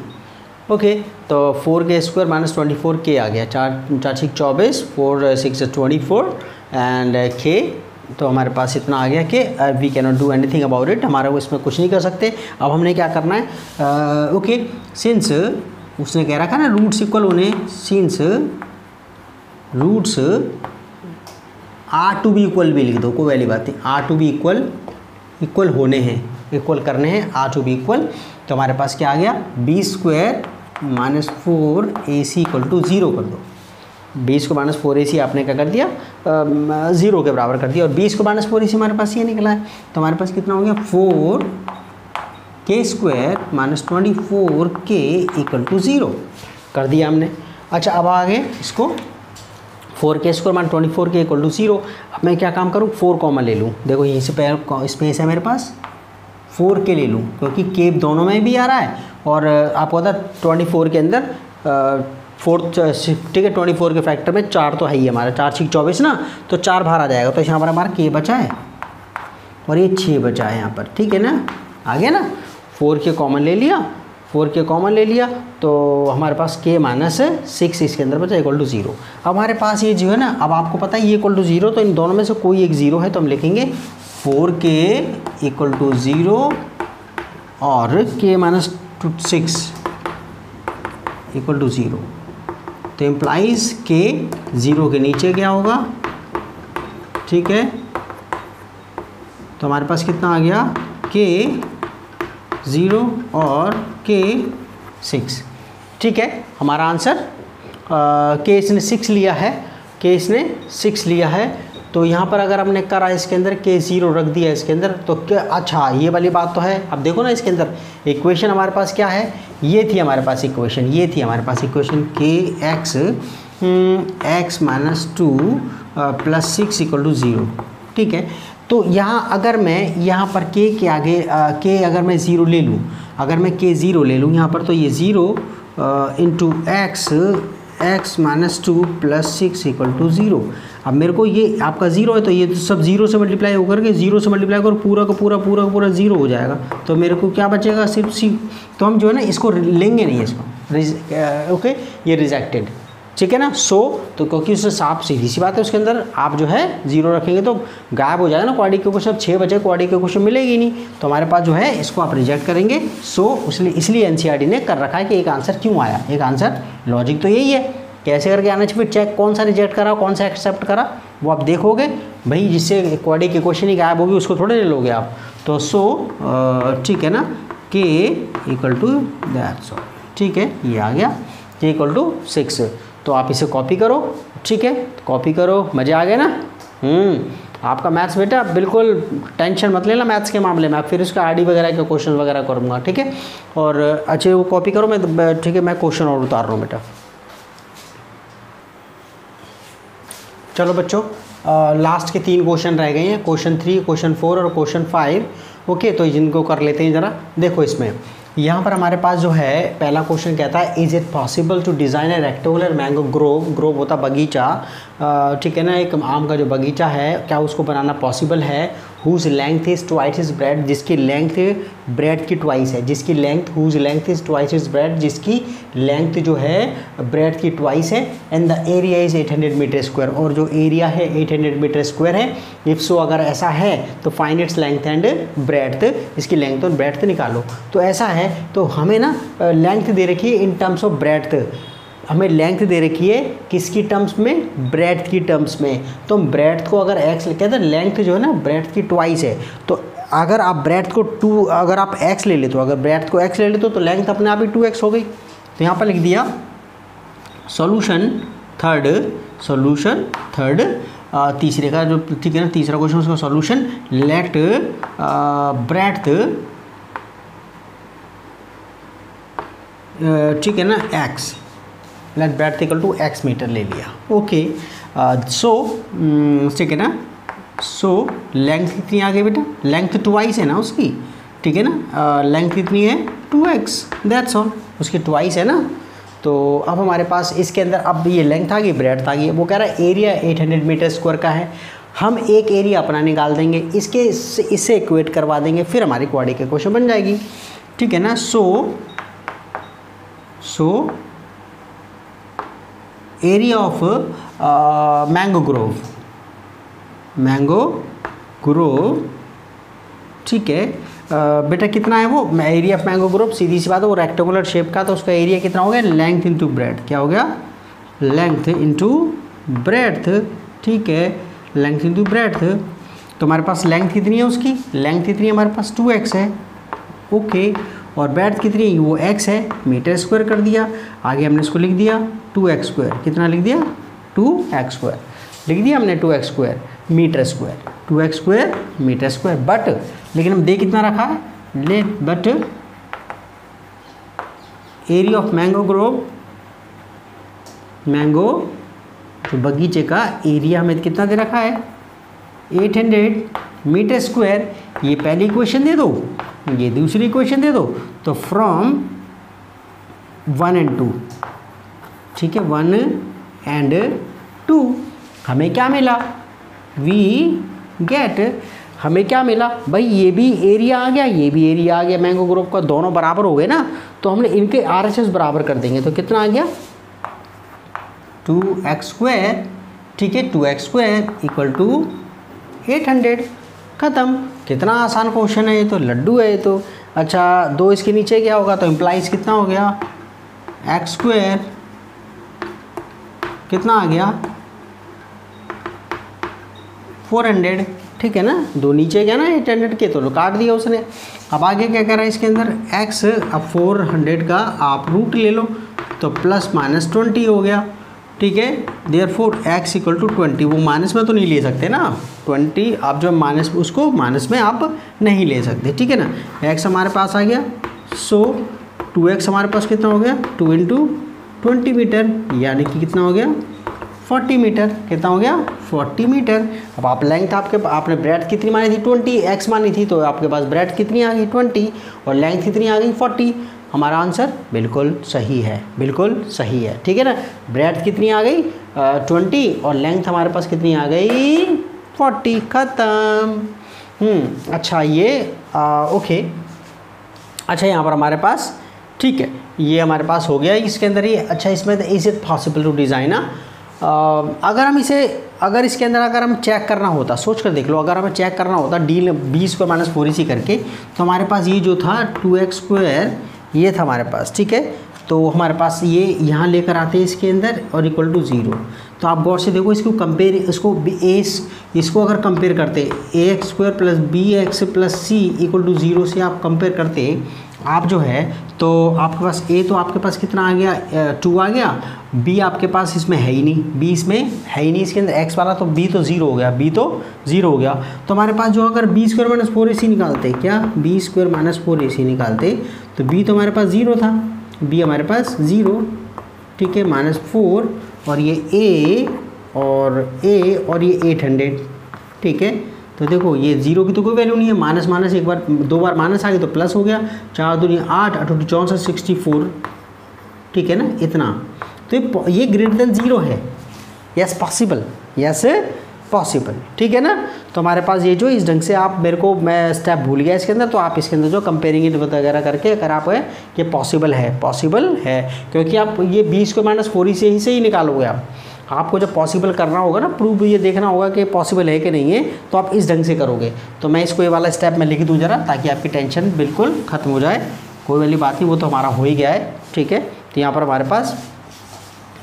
ओके, तो 4 के स्क्वायर माइनस 24 के आ गया, 4 4 24, 4 6 24 एंड के तो हमारे पास इतना आ गया कि we can not do anything about it, हमारा वो इसमें कुछ नहीं कर सकते। अब हमने क्या करना है, ओके सिंस उसने कह रखा ना रूट्स इक्वल होने, since roots are to be equal भी लिख दो, कोई वाली बात नहीं, आर टू बी इक्वल होने हैं, इक्वल करने हैं, आर टू बी इक्वल। तो हमारे पास क्या आ गया, b square minus 4ac equal to 0 कर दो। 20 को माइनस 4ac आपने क्या कर दिया, 0 के बराबर कर दिया, और 20 को माइनस 4ac हमारे पास ये निकला है। तो हमारे पास कितना हो गया, 4k square minus 24k equal to 0 कर दिया हमने। अच्छा अब आगे इसको 4k square minus 24k equal to 0। अब मैं क्या काम करूँ, 4 कॉमन ले लूँ, देखो यहीं से पहले स्पेस है मेरे पास, 4k ले लूँ क्योंकि k दोनों में भी आ रहा है, और आपको पता 24 के अंदर 4 ठीक है, 24 के फैक्टर में 4 तो है ही हमारा, 4 6 24 ना, तो 4 बाहर आ जाएगा, तो यहाँ पर हमारा k बचा है और ये 6 बचा है यहाँ पर, ठीक है ना, आ गया ना। 4k कॉमन ले लिया, 4k कॉमन ले लिया, तो हमारे पास k माइनस 6 इसके अंदर बचा इक्वल टू 0। अब हमारे पास ये जो है ना, अब आपको पता है ये इक्वल टू 0, तो इन दोनों में से कोई एक 0 है, तो हम लिखेंगे 4k इक्वल टू 0 और k माइनस 6 इक्वल टू 0। तो इम्प्लाइज k 0 के नीचे क्या होगा, ठीक है। तो हमारे पास कितना आ गया, k 0 और k 6, ठीक है। हमारा आंसर k इसने 6 लिया है, k इसने 6 लिया है। तो यहाँ पर अगर हमने करा इसके अंदर k 0 रख दिया इसके अंदर, तो क्या, अच्छा ये वाली बात तो है। अब देखो ना इसके अंदर इक्वेशन हमारे पास क्या है, ये थी हमारे पास इक्वेशन, ये थी हमारे पास equation x minus 2 plus 6 equal to 0, ठीक है। तो यहाँ अगर मैं यहाँ पर k के आगे k अगर मैं 0 ले लूँ, अगर मैं k 0 ले लूँ यहाँ पर, तो ये 0 into x minus 2 plus 6 equal to 0। अब मेरे को ये आपका 0 है, तो ये सब 0 से मल्टीप्लाई होकर के 0 से मल्टीप्लाई कर पूरा का पूरा 0 हो जाएगा, तो मेरे को क्या बचेगा, सिर्फ c। तो हम जो है ना इसको लेंगे नहीं, इसको ओके, ये रिजेक्टेड, ठीक है ना। तो क्योंकि उससे साफ सीधी सी बात है, उसके अंदर आप जो है 0 रखेंगे तो गायब हो जाएगा ना क्वाड्रेटिक के क्वेश्चन। अब 6 बचे, क्वाड्रेटिक के क्वेश्चन मिलेगी नहीं, तो हमारे पास जो है इसको आप रिजेक्ट करेंगे। इसलिए एनसीईआरटी ने कर रखा है कि एक आंसर क्यों आया, एक आंसर लॉजिक तो यही है, कैसे करके आना चाहिए, चेक कौन सा रिजेक्ट करा कौन सा एक्सेप्ट करा, वो आप देखोगे भाई, जिससे क्वाड्रेटिक के क्वेश्चन ही गायब होगी उसको थोड़े ले लोगे आप। तो ठीक है ना, k equal to that's all, ठीक है, ये आ गया k इक्वल टू 6। तो आप इसे कॉपी करो, ठीक है, कॉपी करो, मज़े आ गए ना। आपका मैथ्स बेटा बिल्कुल टेंशन मत लेना मैथ्स के मामले में, आप फिर उसका आरडी वगैरह के क्वेश्चन वगैरह करूँगा, ठीक है। और अच्छे वो कॉपी करो, मैं ठीक है, मैं क्वेश्चन और उतार रहा हूँ बेटा। चलो बच्चों, लास्ट के 3 क्वेश्चन रह गए हैं, क्वेश्चन 3, क्वेश्चन 4 और क्वेश्चन 5। ओके, तो जिनको कर लेते हैं ज़रा। देखो इसमें यहाँ पर हमारे पास जो है पहला क्वेश्चन कहता है, is it possible to design a rectangular mango grove होता बगीचा, ठीक है ना, एक आम का जो बगीचा है, क्या उसको बनाना पॉसिबल है। Whose length is twice is bread, जिसकी लेंथ ब्रेड की ट्वाइस है, जिसकी length, whose length is twice is bread, जिसकी लेंथ जो है ब्रेड की ट्वाइस है। And the area is 800 metre square, और जो एरिया है 800 मीटर स्क्वायर है। इफ़ सो, अगर ऐसा है तो find its length and breadth, इसकी लेंथ और ब्रेड्थ निकालो। तो ऐसा है, तो हमें ना लेंथ दे रखी है इन टर्म्स ऑफ ब्रेड्थ, हमें लेंथ दे रखी है किसकी टर्म्स में, ब्रेड्थ की टर्म्स में। तो हम ब्रेड्थ को अगर x कहते हैं, लेंथ जो है ना ब्रेड्थ की ट्वाइस है, तो अगर आप ब्रेड्थ को 2, अगर आप x ले लेते हो, अगर ब्रेड्थ को x ले लेते हो तो लेंथ अपने आप ही 2x हो गई। तो यहाँ पर लिख दिया सॉल्यूशन थर्ड, तीसरे का जो, ठीक है ना, तीसरा क्वेश्चन उसका सॉल्यूशन, लेट ब्रेड्थ, ठीक है ना, x, let breadth equal to x metre ले लिया। ओके, ठीक है ना, लेंथ कितनी आ गई बेटा, लेंथ ट्वाइस है ना उसकी, ठीक है ना, लेंथ कितनी है 2x, दैट्स ऑल, उसकी ट्वाइस है ना। तो अब हमारे पास इसके अंदर अब ये लेंथ आ गई, ब्रेड्थ आ गई, वो कह रहा है एरिया 800 मीटर स्क्वायर का है। हम एक एरिया अपना निकाल देंगे, इससे इक्वेट करवा देंगे, फिर हमारी क्वाड्रेटिक के क्वेश्चन बन जाएगी, ठीक है ना। एरिया ऑफ मैंगो ग्रोव, ठीक है। बेटा कितना है वो एरिया ऑफ मैंगो ग्रोव, सीधी सी बात है, वो रेक्टेंगुलर शेप का, तो उसका एरिया कितना हो गया, लेंथ इंटू ब्रेड्थ, क्या हो गया, लेंथ इंटू ब्रेड्थ, ठीक है, लेंथ इंटू ब्रेड्थ। तो हमारे पास लेंथ कितनी है उसकी, लेंथ कितनी है हमारे पास 2x है, ओके, और ब्रेड्थ कितनी है, वो x है, मीटर स्क्वायर कर दिया, आगे हमने इसको लिख दिया 2x स्क्वायर, कितना लिख दिया 2x स्क्वायर, लिख दिया हमने 2x square metre square, 2x square metre square, but लेकिन हम दे कितना रखा है, ले but area of mango grove, mango तो बगीचे का एरिया हमें कितना दे रखा है 800 मीटर स्क्वायर। ये पहली इक्वेशन दे दो, ये दूसरी इक्वेशन दे दो, तो फ्रॉम 1 and 2, ठीक है, 1 and 2 हमें क्या मिला, वी गेट, हमें क्या मिला भाई, ये भी एरिया आ गया, ये भी एरिया आ गया मैंगो ग्रोव का, दोनों बराबर हो गए ना, तो हमने इनके RHS बराबर कर देंगे, तो कितना आ गया 2x स्क्वायर, ठीक है, 2x स्क्वायर इक्वल टू 800, ख़त्म। कितना आसान क्वेश्चन है ये, तो लड्डू है ये तो। अच्छा, 2 इसके नीचे क्या होगा, तो इम्प्लाइज कितना हो गया x स्क्वायर, कितना आ गया 400, ठीक है ना, 2 नीचे गया ना 800 के, तो काट दिया उसने। अब आगे क्या कर रहा है इसके अंदर x, अब 400 का आप रूट ले लो, तो प्लस माइनस 20 हो गया, ठीक है, देयरफॉर x इक्वल टू 20, वो माइनस में तो नहीं ले सकते ना 20, आप जो माइनस उसको माइनस में आप नहीं ले सकते, ठीक है ना, x हमारे पास आ गया, सो 2x हमारे पास कितना हो गया 2 इंटू 20 मीटर, यानी कि कितना हो गया 40 मीटर, कितना हो गया 40 मीटर। अब आप लेंथ आपने ब्रेड्थ कितनी मानी थी 20, x मानी थी, तो आपके पास ब्रेड्थ कितनी आ गई 20 और लेंथ कितनी आ गई 40। हमारा आंसर बिल्कुल सही है, बिल्कुल सही है, ठीक है ना। ब्रेड्थ कितनी आ गई 20 और लेंथ हमारे पास कितनी आ गई 40, ख़त्म। अच्छा ये ओके, अच्छा यहाँ पर हमारे पास, ठीक है, ये हमारे पास हो गया इसके अंदर ये। अच्छा, इसमें is it possible to design, अगर इसके अंदर अगर हम चेक करना होता, सोच कर देख लो, अगर हमें चेक करना होता b स्क्वायर माइनस 4ac करके, तो हमारे पास ये जो था 2x स्क्वायर ये था हमारे पास, ठीक है, तो हमारे पास ये यहाँ लेकर आते हैं इसके अंदर और इक्वल टू 0। तो आप गौर से देखो, इसको कंपेयर, इसको अगर कंपेयर करते ax square plus bx plus c equal to 0 से आप कंपेयर करते आप जो है, तो आपके पास a तो आपके पास कितना आ गया 2 आ गया, b आपके पास इसमें है ही नहीं, b इसमें है ही नहीं इसके अंदर x वाला, तो b तो 0 हो गया, b तो 0 हो गया। तो हमारे पास जो अगर b स्क्वायर माइनस 4ac निकालते, क्या b स्क्वायर माइनस 4ac निकालते, तो b तो हमारे पास 0 था, b हमारे पास 0, ठीक है, माइनस 4 और ये a और ये 800, ठीक है। तो देखो ये 0 की तो कोई वैल्यू नहीं है, माइनस माइनस एक बार 2 बार माइनस आ गया तो प्लस हो गया, 4 दूनी 8, 8 64 64, ठीक है ना, इतना। तो ये ग्रेटर देन 0 है, यस पॉसिबल, यस पॉसिबल, ठीक है ना। तो हमारे पास ये जो इस ढंग से आप मैं स्टेप भूल गया इसके अंदर, तो आप इसके अंदर जो कंपेयरिंग इट वगैरह करके अगर आप है ये पॉसिबल है, क्योंकि आप ये 20 को माइनस 4 से ही निकालोगे आपको जब पॉसिबल करना होगा ना, प्रूफ ये देखना होगा कि पॉसिबल है कि नहीं है, तो आप इस ढंग से करोगे। तो मैं इसको ये वाला स्टेप मैं लिख दूँ ज़रा, ताकि आपकी टेंशन बिल्कुल ख़त्म हो जाए, कोई वाली बात नहीं, वो तो हमारा हो ही गया है, ठीक है। तो यहाँ पर हमारे पास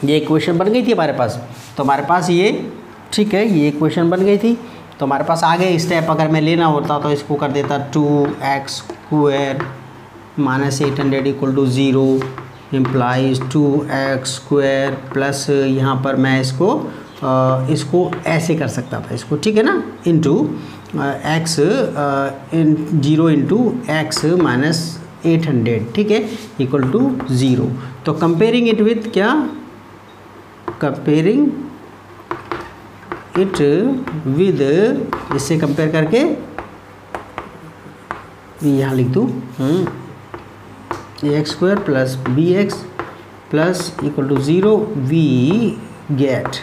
ये इक्वेशन बन गई थी हमारे पास, तो हमारे पास ये, ठीक है, ये इक्वेशन बन गई थी, तो हमारे पास आगे स्टेप अगर मैं लेना होता तो इसको कर देता 2x square minus 800 equal to 0 implies 2x square plus, यहाँ पर मैं इसको ऐसे कर सकता था इसको, ठीक है ना, into x 0 into x minus 800, ठीक है, इक्वल टू 0। तो कंपेयरिंग इट विथ क्या, कंपेयरिंग इट विद, इससे कंपेयर करके यहाँ लिख दूँ x square plus b x plus equal to 0 we get,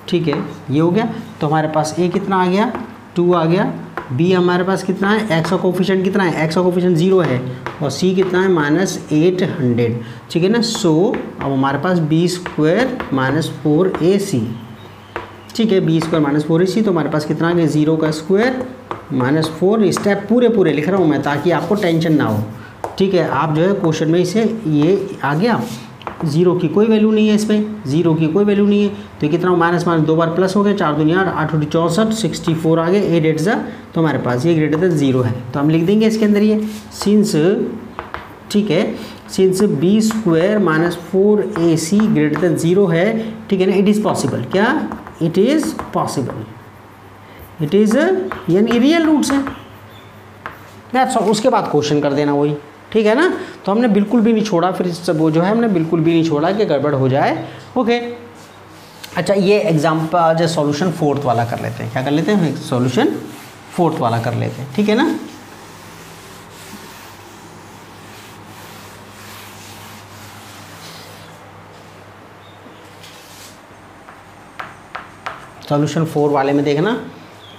ठीक है, ये हो गया। तो हमारे पास ए कितना आ गया 2 आ गया, बी हमारे पास कितना है, एक्स का कोफिशिएंट कितना है, एक्स का कोफिशिएंट 0 है, और सी कितना है माइनस 800, ठीक है ना। सो अब हमारे पास बी स्क्वायर माइनस 4ac ठीक है, बी स्क्वायर माइनस 4ac, तो हमारे पास कितना आ गया 0 का स्क्वायर माइनस 4। स्टेप पूरे लिख रहा हूँ मैं ताकि आपको टेंशन ना हो। ठीक है, आप जो है क्वेश्चन में इसे ये आ गया, 0 की कोई वैल्यू नहीं है इसमें, 0 की कोई वैल्यू नहीं है, तो कितना माइनस माइनस 2 बार प्लस हो गया, 4 दूनी 8, 8 64, 64 आ गए, 8 8 तो हमारे पास ये ग्रेटर देन 0 है, तो हम लिख देंगे इसके अंदर ये सिंस, ठीक है, since B square minus 4ac greater than 0 है, ठीक है ना, इट इज़ पॉसिबल, क्या it is possible, it is यानी रियल रूट्स है, दैट्स ऑल। उसके बाद क्वेश्चन कर देना वही, ठीक है ना। तो हमने बिल्कुल भी नहीं छोड़ा, फिर सब वो जो है हमने बिल्कुल भी नहीं छोड़ा कि गड़बड़ हो जाए। ओके, अच्छा ये एग्जाम्पल जो सॉल्यूशन 4th वाला कर लेते हैं, क्या कर लेते हैं, सॉल्यूशन 4th वाला कर लेते हैं, ठीक है ना। सॉल्यूशन 4 वाले में देखना,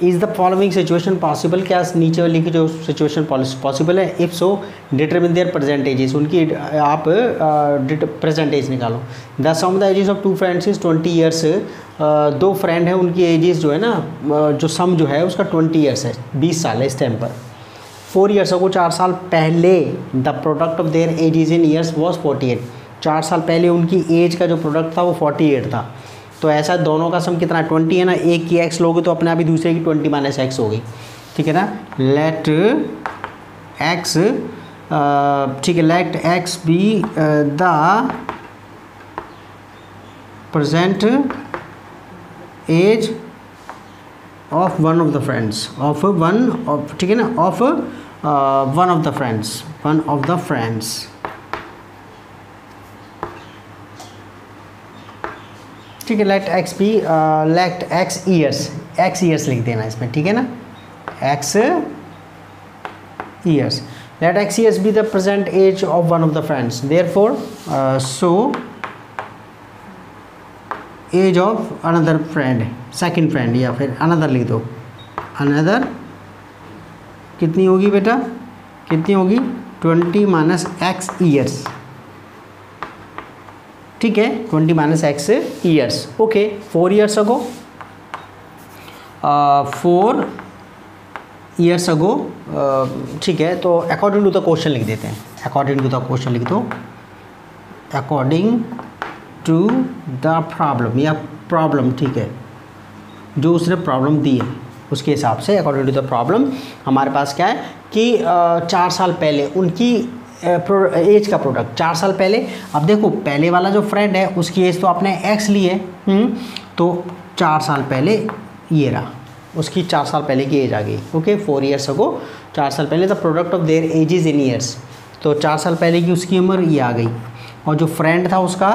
is the following situation possible, क्या नीचे वाली की जो सिचुएशन पॉसिबल है, if so determine their percentages, उनकी आप परसेंटेज निकालो। The sum the ages of 2 friends is 20 years, 2 friend है उनकी एजेस जो है ना, जो सम जो है उसका 20 ईयर्स है, 20 साल है इस टाइम पर। 4 ईयर्स को 4 साल पहले the product of their edges in years was 48, 4 साल पहले उनकी एज का जो प्रोडक्ट था वो 48 था। तो ऐसा दोनों का सम कितना 20 है ना, एक की x लोगे तो अपने आप ही दूसरे की 20 माइनस एक्स हो गई, ठीक है ना। लेट x, ठीक है, let x be the present age of one of the friends, of one of, ठीक है ना, of one of the friends, one of the friends, ठीक है। Let x be, let x years लिख देना इसमें, ठीक है ना, x years, let x years be the present age of one of the friends, therefore so age of another friend, second friend, या फिर अनदर लिख दो, अनदर कितनी होगी बेटा, कितनी होगी 20 माइनस एक्स ईयर्स, ठीक है, 20 minus x years. Okay, 4 years ago, 4 years ago, ठीक है। तो अकॉर्डिंग टू द क्वेश्चन लिख देते हैं, अकॉर्डिंग टू द क्वेश्चन लिख दो, अकॉर्डिंग टू द प्रॉब्लम, या प्रॉब्लम, ठीक है, जो उसने प्रॉब्लम दी है उसके हिसाब से अकॉर्डिंग टू द प्रॉब्लम हमारे पास क्या है कि 4 साल पहले उनकी एज का प्रोडक्ट, 4 साल पहले। अब देखो पहले वाला जो फ्रेंड है उसकी एज तो आपने x ली है, तो 4 साल पहले ये रहा, उसकी 4 साल पहले की एज आ गई। ओके, 4 ईयर्स अगो, 4 साल पहले the product of their edges in years, तो 4 साल पहले की उसकी उम्र ये आ गई, और जो फ्रेंड था उसका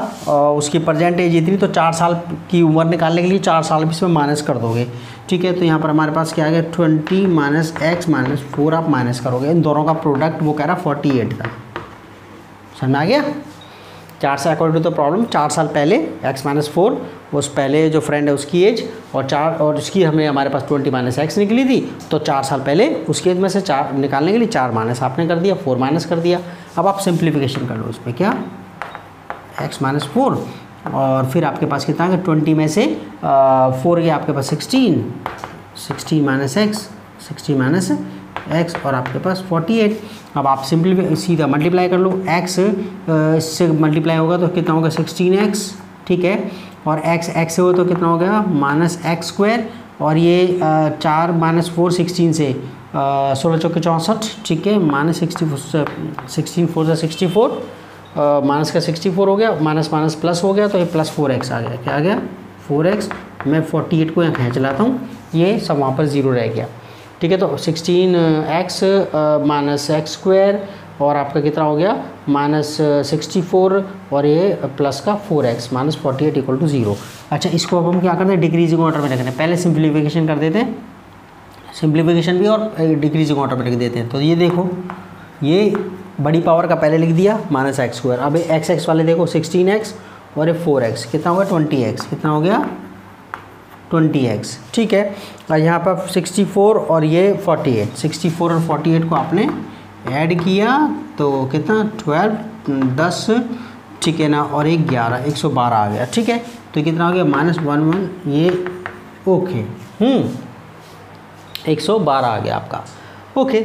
उसकी प्रेजेंट एज इतनी, तो 4 साल की उम्र निकालने के लिए 4 साल भी इसमें माइनस कर दोगे, ठीक है। तो यहाँ पर हमारे पास क्या आ गया 20 माइनस एक्स माइनस 4 आप माइनस करोगे, इन दोनों का प्रोडक्ट वो कह रहा 48 था, समझ में आ गया। 4 से अकॉर्डिंग टू द प्रॉब्लम 4 साल पहले x माइनस 4 उस पहले जो फ्रेंड है उसकी एज, और 4 और उसकी हमें हमारे पास 20 माइनस एक्स निकली थी, तो 4 साल पहले उसकी एज में से 4 निकालने के लिए 4 माइनस आपने कर दिया, 4 माइनस कर दिया। अब आप सिंप्लीफिकेशन कर लो इसमें, क्या x माइनस 4, और फिर आपके पास कितना है 20 में से 4 गया आपके पास 16 माइनस एक्स, 16 माइनस एक्स, और आपके पास 48। अब आप सिंपली सीधा मल्टीप्लाई कर लो, x इससे मल्टीप्लाई होगा तो कितना होगा 16x, ठीक है, और x से हो तो कितना हो गया माइनस एक्स स्क्वायर, और ये 4 माइनस 4 16 से 16 चौके 64, ठीक है, माइनस 16 4 से 64, माइनस का 64 हो गया, माइनस माइनस प्लस हो गया, तो ये प्लस 4x आ गया, क्या आ गया 4x। मैं 48 को यहाँ खींच लाता हूँ, ये सब वहाँ पर 0 रह गया, ठीक है। तो 16x माइनस एक्स स्क्वायर, और आपका कितना हो गया माइनस 64, और ये प्लस का 4x माइनस 48 इक्वल टू 0। अच्छा, इसको अब हम क्या करते हैं डिक्रीजिंग ऑर्डर में रखते हैं, पहले सिंप्लीफिकेशन कर देते हैं, सिंप्लीफिकेशन भी और डिक्रीजिंग ऑर्डर में रख देते हैं। तो ये देखो, ये बड़ी पावर का पहले लिख दिया माइनस एक्स स्क्वायर, अब एक्स वाले देखो 16x और ये 4x, कितना हो गया 20x, कितना हो गया 20x, ठीक है। और यहाँ पर 64 और ये 48, 64 और 48 को आपने ऐड किया तो कितना 12 10, ठीक है ना, और एक 11 112 आ गया, ठीक है। तो कितना हो गया -11, ये ओके 112 आ गया आपका। ओके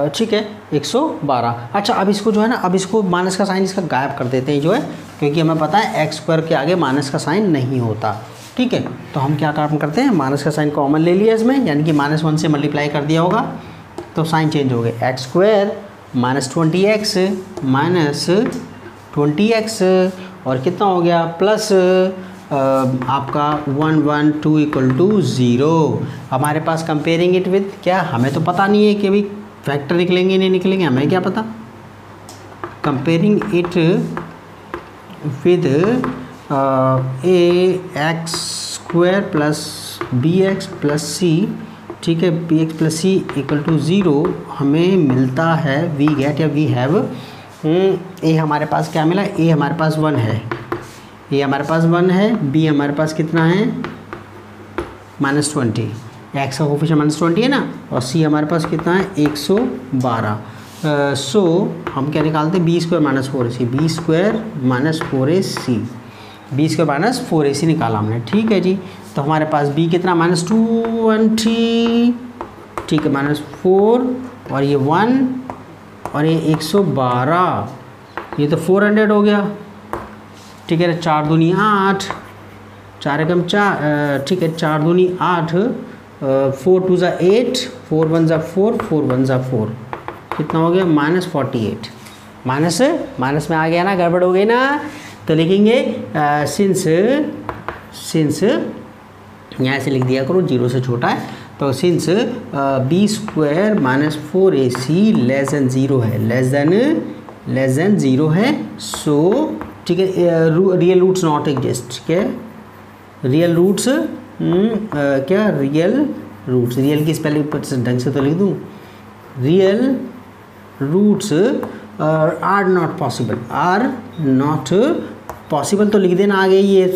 ठीक है 112। अच्छा अब इसको जो है ना, अब इसको माइनस का साइन इसका गायब कर देते हैं जो है, क्योंकि हमें पता है एक्स स्क्वायर के आगे माइनस का साइन नहीं होता। ठीक है, तो हम क्या काम करते हैं, माइनस का साइन कॉमन ले लिया इसमें, यानी कि -1 से मल्टीप्लाई कर दिया होगा तो साइन चेंज हो गया। एक्स स्क्वायर -20x -20x और कितना हो गया प्लस आपका 112 = 0। हमारे पास कंपेयरिंग इट विथ क्या, हमें तो पता नहीं है कि अभी फैक्टर निकलेंगे नहीं निकलेंगे, हमें क्या पता। Comparing it with ax² + bx + c, ठीक है, bx + c = 0 हमें मिलता है। वी गेट या वी हैव ए हमारे पास क्या मिला, ए हमारे पास 1 है, ए हमारे पास 1 है, बी हमारे पास कितना है -20, एक्स का कोफिशिएंट -20 है ना, और सी हमारे पास कितना है 112। सो हम क्या निकालते हैं, b² - 4ac, b² - 4ac, b² - 4ac निकाला हमने। ठीक है जी, तो हमारे पास b कितना -220, ठीक है, -4 और ये 1 और ये 112, ये तो 400 हो गया। ठीक है, 4 दूनी 8, 4 एकम 4, ठीक है, 4 दूनी 8, 4 2 = 8, 4 1 = 4, 4 1 = 4, कितना हो गया -48। माइनस में आ गया ना, गड़बड़ हो गई ना, तो लिखेंगे सिंस यहाँ से लिख दिया करो, 0 से छोटा है, तो सिंस b² - 4ac <0 है, लेस देन 0 है, सो ठीक है, रियल रूट्स नॉट एग्जिस्ट। ठीक है, रियल रूट्स क्या, रियल रूट्स, रियल की स्पेलिंग ढंग से तो लिख दूँ, real roots are not possible, तो लिख देना आगे, ये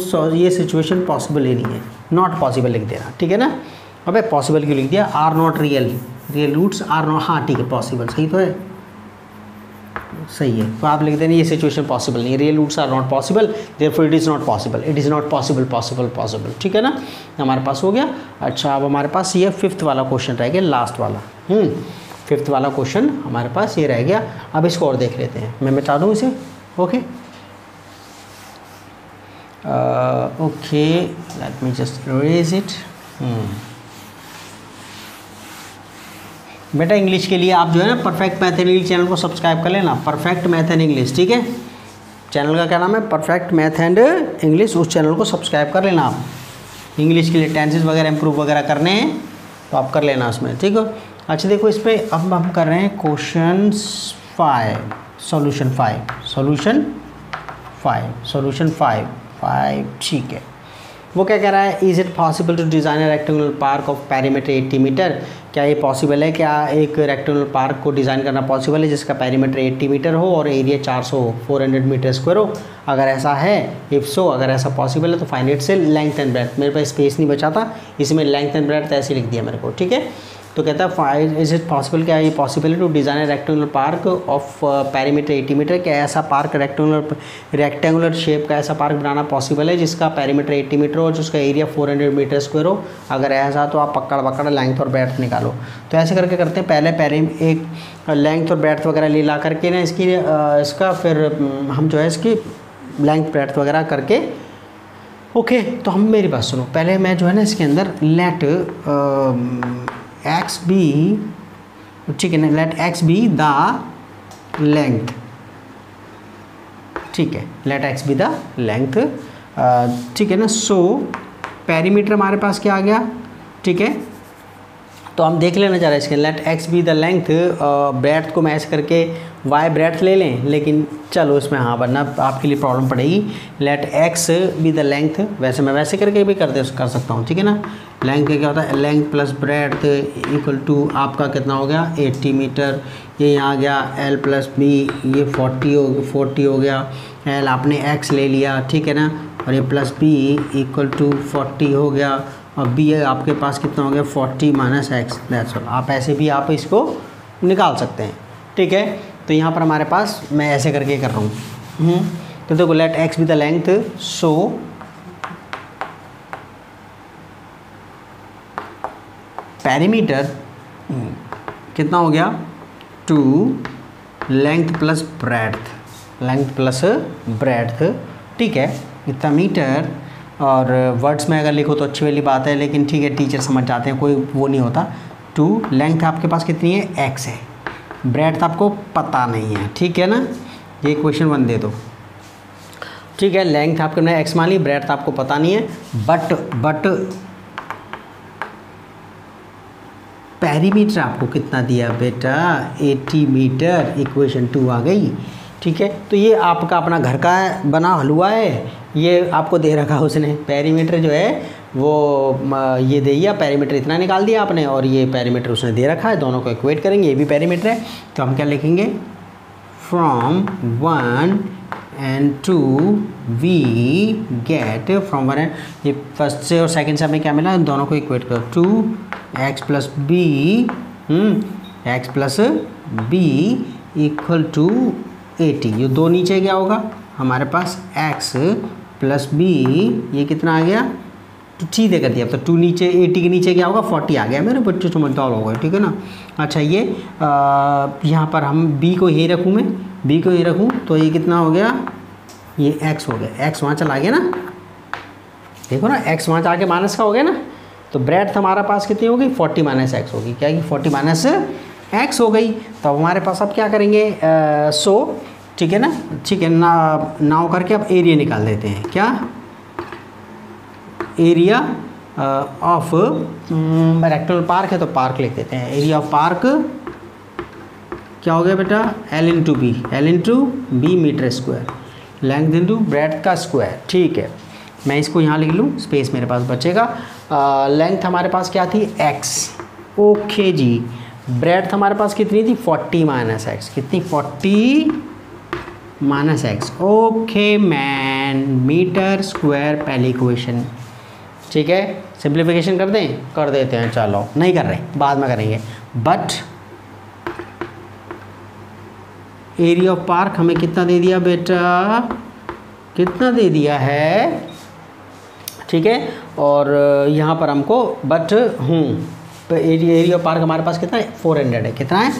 सिचुएशन पॉसिबल ही नहीं है, नॉट पॉसिबल लिख देना। ठीक है ना, अबे पॉसिबल क्यों लिख दिया, are not real roots are not, हाँ ठीक है, पॉसिबल सही तो है, सही है, तो आप लिख देना ये सिचुएशन पॉसिबल नहीं है, real roots are not possible, therefore it is not possible, it is not possible. ठीक है ना, हमारे पास हो गया। अच्छा अब हमारे पास ये 5th वाला क्वेश्चन रह गया, लास्ट वाला। 5th वाला क्वेश्चन हमारे पास ये रह गया। अब इसको और देख लेते हैं, मैं मिटा दूँ इसे। Okay okay, let me just erase it. बेटा इंग्लिश के लिए आप जो है ना perfect math and English channel को सब्सक्राइब कर लेना, परफेक्ट मैथ एंड इंग्लिश। ठीक है, चैनल का क्या नाम है, परफेक्ट मैथ एंड इंग्लिश, उस चैनल को सब्सक्राइब कर लेना आप। इंग्लिश के लिए टेंसेस वगैरह इंप्रूव वगैरह करने हैं तो आप कर लेना उसमें। ठीक है, अच्छा देखो इस पर अब हम कर रहे हैं क्वेश्चन 5, सॉल्यूशन 5। ठीक है, वो क्या कह रहा है, is it possible to design a rectangular park of perimeter 80 metre. क्या ये पॉसिबल है, क्या एक रेक्टेंगुलर पार्क को डिज़ाइन करना पॉसिबल है जिसका पेरीमीटर 80 मीटर हो और एरिया 400 मीटर स्क्वायर हो। अगर ऐसा है, इफ़ सो, अगर ऐसा पॉसिबल है तो फाइंड इट से लेंथ एंड ब्रेड्थ। मेरे पास स्पेस नहीं बचा था, इसमें लेंथ एंड ब्रेड्थ ऐसे लिख दिया मेरे को। ठीक है, तो कहता है इज इट पॉसिबल, क्या ये पॉसिबल है to design a rectangular park of perimeter 80 metre. क्या ऐसा पार्क रेक्टेंगुलर शेप का ऐसा पार्क बनाना पॉसिबल है जिसका पेरीमीटर 80 मीटर हो और जिसका एरिया 400 मीटर स्क्वायर हो। अगर ऐसा तो आप पकड़ लेंथ और ब्रेड्थ निकालो। तो ऐसे करके करते हैं, पहले एक लेंथ और ब्रेड्थ वगैरह ले ला करके ना इसका फिर हम जो है इसकी लेंथ ब्रेड्थ वगैरह करके। ओके, तो हम मेरी बात सुनो, पहले मैं जो है ना इसके अंदर लेट एक्स बी, ठीक है ना, let x be the length. ठीक है, let x be the length, ठीक है ना। सो पेरीमीटर हमारे पास क्या आ गया, ठीक है, तो हम देख लेना चाह रहे हैं इसके, let x be the length, breadth को मैच करके वाई ब्रेड्थ ले लें, लेकिन चलो इसमें हाँ वरना आपके लिए प्रॉब्लम पड़ेगी। Let x be the length, वैसे मैं वैसे करके भी कर सकता हूँ। ठीक है ना, लेंथ क्या होता है, length plus breadth equal to आपका कितना हो गया 80 मीटर। ये यहाँ आ गया एल प्लस बी, ये 40 हो गया, एल आपने एक्स ले लिया, ठीक है ना, और ये प्लस बी इक्वल टू 40 हो गया, और बी आपके पास कितना हो गया 40 माइनस एक्स, दैट्स ऑल। आप ऐसे भी आप इसको निकाल सकते हैं। ठीक है, तो यहाँ पर हमारे पास मैं ऐसे करके कर रहा हूँ। तो देखो let x be the length, so perimeter कितना हो गया 2 लेंथ प्लस ब्रेड्थ, ठीक है, इतना मीटर। और वर्ड्स में अगर लिखो तो अच्छी वाली बात है, लेकिन ठीक है टीचर समझ जाते हैं, कोई वो नहीं होता। 2 लेंथ आपके पास कितनी है x है, ब्रेड्थ आपको पता नहीं है, ठीक है ना, ये क्वेश्चन 1 दे दो, ठीक है। लेंथ आपके मैंने x मान ली, ब्रेड्थ आपको पता नहीं है, बट पेरीमीटर आपको कितना दिया बेटा 80 मीटर, इक्वेशन 2 आ गई, ठीक है। तो ये आपका अपना घर का बना हलवा है, ये आपको दे रखा उसने, पेरीमीटर जो है वो ये दे दिया, पेरीमीटर इतना निकाल दिया आपने, और ये पेरीमीटर उसने दे रखा है, दोनों को इक्वेट करेंगे, ये भी पेरीमीटर है, तो हम क्या लिखेंगे from 1 and 2 we get from 1 ये फर्स्ट से और सेकंड से हमें क्या मिला, दोनों को इक्वेट करो 2x plus b equal to 80, ये 2 नीचे क्या होगा हमारे पास x प्लस b, ये कितना आ गया, तो सीधे कर दिया, तो 2 नीचे 80 के नीचे क्या होगा 40 आ गया, मेरे बच्चे समझदार हो गए, ठीक है ना। अच्छा ये यहाँ पर हम b को यही रखूँ, मैं b को यही रखूँ, तो ये कितना हो गया, ये x हो गया, x वहाँ चला गया ना, देखो ना x वहाँ जाके माइनस का हो गया ना, तो ब्रेड्थ हमारा पास कितनी होगी 40 माइनस एक्स होगी, क्या कि 40 माइनस एक्स हो गई। तो अब हमारे पास अब क्या करेंगे ठीक है ना, ठीक है नाव करके अब एरिया निकाल देते हैं, क्या एरिया ऑफ रेक्टेंगुलर पार्क है तो पार्क लिख देते हैं, एरिया ऑफ पार्क क्या हो गया बेटा L into B metre square, length into breadth का स्क्वायर, ठीक है। मैं इसको यहाँ लिख लूँ, स्पेस मेरे पास बचेगा। लेंथ हमारे पास क्या थी x, ओके जी। ब्रेड्थ हमारे पास कितनी थी 40 माइनस एक्स, कितनी 40 minus x, okay man, metre square पहली इक्वेशन, ठीक है। सिंप्लीफिकेशन कर देते हैं, चलो नहीं कर रहे बाद में करेंगे। बट एरिया ऑफ पार्क हमें कितना दे दिया बेटा, कितना दे दिया है, ठीक है। और यहाँ पर हमको बट एरिया ऑफ पार्क हमारे पास कितना है 400 है, कितना है